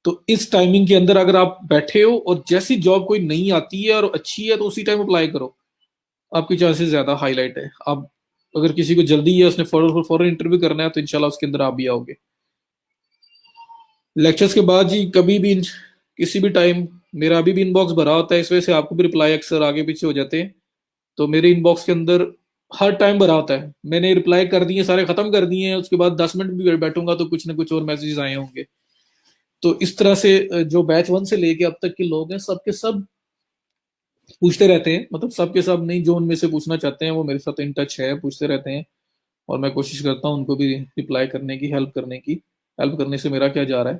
तो इस टाइमिंग के अंदर अगर आप बैठे हो और जैसी जॉब कोई नहीं आती है और अच्छी है, तो उसी टाइम अप्लाई करो, आपकी चांसेस ज्यादा हाईलाइट है। आप अगर किसी को जल्दी है, उसने फौरन फौरन इंटरव्यू करना है, तो इंशाल्लाह उसके अंदर आप भी आओगे। लेक्चर्स के बाद जी, कभी भी किसी भी टाइम, मेरा अभी भी इनबॉक्स भरा होता है, इस वजह से आपको भी रिप्लाई अक्सर आगे पीछे हो जाते हैं। तो मेरे इनबॉक्स के अंदर हर टाइम भरा होता है, मैंने रिप्लाई कर दिए, सारे खत्म कर दिए हैं, उसके बाद 10 मिनट भी बैठूंगा तो कुछ ना कुछ और मैसेजेस आए होंगे। तो इस तरह से जो बैच 1 से लेके अब तक के लोग हैं, सबके सब पूछते रहते हैं, मतलब सबके सब नहीं, जो उनमें से पूछना चाहते हैं वो मेरे साथ इन टच है, पूछते रहते हैं। और मैं कोशिश करता हूँ उनको भी रिप्लाई करने की, हेल्प करने की। हेल्प करने से मेरा क्या जा रहा है,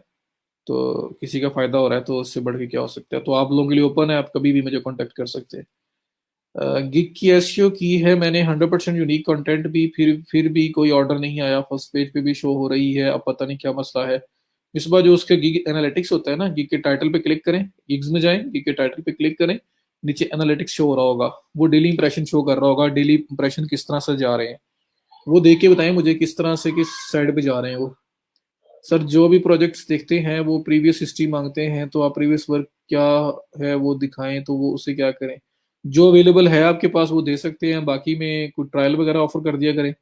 तो किसी का फायदा हो रहा है तो उससे बढ़ के क्या हो सकता है। तो आप लोगों के लिए ओपन है, आप कभी भी मुझे कांटेक्ट कर सकते हैं। गिग की एसईओ की है मैंने 100% यूनिक कंटेंट भी, फिर भी कोई ऑर्डर नहीं आया, फर्स्ट पेज पे भी शो हो रही है, अब पता नहीं क्या मसला है। इस बार जो उसके गिग एनालिटिक्स होता है ना, गिग के टाइटल पे क्लिक करें, गिग्स में जाएं, गिग के टाइटल पे क्लिक करें, नीचे एनालिटिक्स शो हो रहा होगा, वो डेली इंप्रेशन शो कर रहा होगा, डेली इंप्रेशन किस तरह से जा रहे हैं, वो देख के बताएं मुझे किस तरह से, किस साइड पे जा रहे हैं वो। सर जो भी प्रोजेक्ट्स देखते हैं वो प्रीवियस हिस्ट्री मांगते हैं, तो आप प्रीवियस वर्क क्या है वो दिखाएं, तो वो उससे क्या करें। जो अवेलेबल है आपके पास वो दे सकते हैं, बाकी में कुछ ट्रायल वगैरह ऑफर कर दिया करें।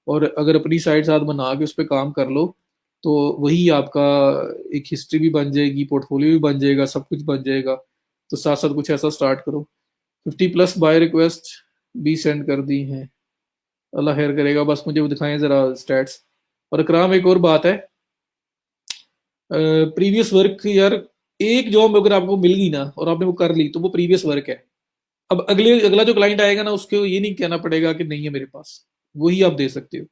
और अगर अपनी साइड साथ बना के उस पर काम कर लो, तो वही आपका एक हिस्ट्री भी बन जाएगी, पोर्टफोलियो भी बन जाएगा, सब कुछ बन जाएगा। तो साथ साथ कुछ ऐसा स्टार्ट करो। 50+ बाय रिक्वेस्ट भी सेंड कर दी हैं। अल्लाह खैर करेगा, बस मुझे वो दिखाएं जरा स्टैट्स। और इकराम एक और बात है, प्रीवियस वर्क यार, एक जॉब अगर आपको मिल गई ना और आपने वो कर ली तो वो प्रीवियस वर्क है। अब अगला जो क्लाइंट आएगा ना, उसको ये नहीं कहना पड़ेगा कि नहीं है मेरे पास, वही आप दे सकते हो।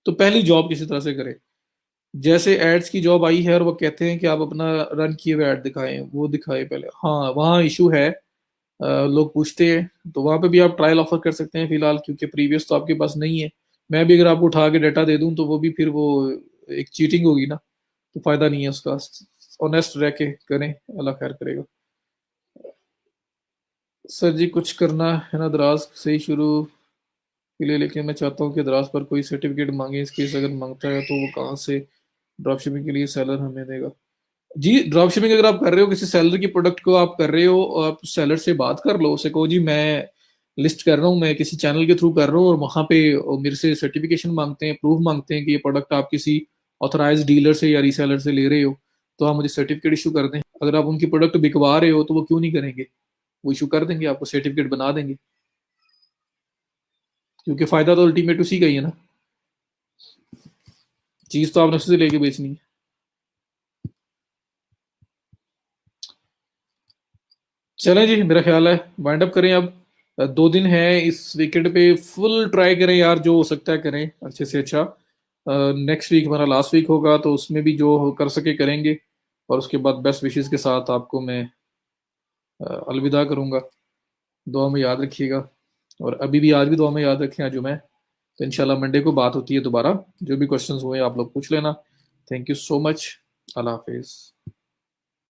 तो पहली जॉब किसी तरह से करें। जैसे एड्स की जॉब आई है और वो कहते हैं कि आप अपना रन किए हुए ऐड दिखाएं, वो दिखाए पहले। हाँ, वहाँ इशू है, लोग पूछते हैं, तो वहाँ पे भी आप ट्रायल ऑफर कर सकते हैं फिलहाल, क्योंकि प्रीवियस तो आपके पास नहीं है। मैं भी अगर आपको उठा के डाटा दे दूं तो वो भी फिर वो एक चीटिंग होगी ना, तो फायदा नहीं है उसका। ऑनेस्ट रह के करें, अल्लाह खैर करेगा। सर जी कुछ करना है ना दराज से ही शुरू के लिए, लेकिन मैं चाहता हूँ कि दराज पर कोई सर्टिफिकेट मांगे। इस केस अगर मांगता है तो वो कहाँ से ड्रॉप शिपिंग के लिए सेलर हमें देगा। जी, ड्रॉप शिपिंग अगर आप कर रहे हो, किसी सेलर की प्रोडक्ट को आप कर रहे हो, और आप सेलर से बात कर लो, उसे कहो जी मैं लिस्ट कर रहा हूँ, मैं किसी चैनल के थ्रू कर रहा हूँ, और वहां पे वो मेरे से सर्टिफिकेशन मांगते हैं, प्रूफ मांगते हैं कि ये प्रोडक्ट आप किसी ऑथराइज डीलर से या रीसेलर से ले रहे हो, तो आप मुझे सर्टिफिकेट इशू कर दें। अगर आप उनकी प्रोडक्ट बिकवा रहे हो तो वो क्यों नहीं करेंगे, वो इशू कर देंगे, आपको सर्टिफिकेट बना देंगे। क्योंकि फायदा तो अल्टीमेट उसी का ही है ना, चीज तो आपने उसी से लेके बेचनी है। चलें जी, मेरा ख्याल है वाइंड अप करें अब। 2 दिन है इस वीकेंड पे, फुल ट्राई करें यार, जो हो सकता है करें अच्छे से अच्छा। नेक्स्ट वीक हमारा लास्ट वीक होगा, तो उसमें भी जो कर सके करेंगे। और उसके बाद बेस्ट विशेस के साथ आपको मैं अलविदा करूंगा। दुआ में याद रखिएगा, और अभी भी आज भी दुआ में याद रखें, आज जुमा है। तो इंशाल्लाह मंडे को बात होती है दोबारा। जो भी क्वेश्चंस हुए आप लोग पूछ लेना। Thank you so much. अल्लाह हाफिज़।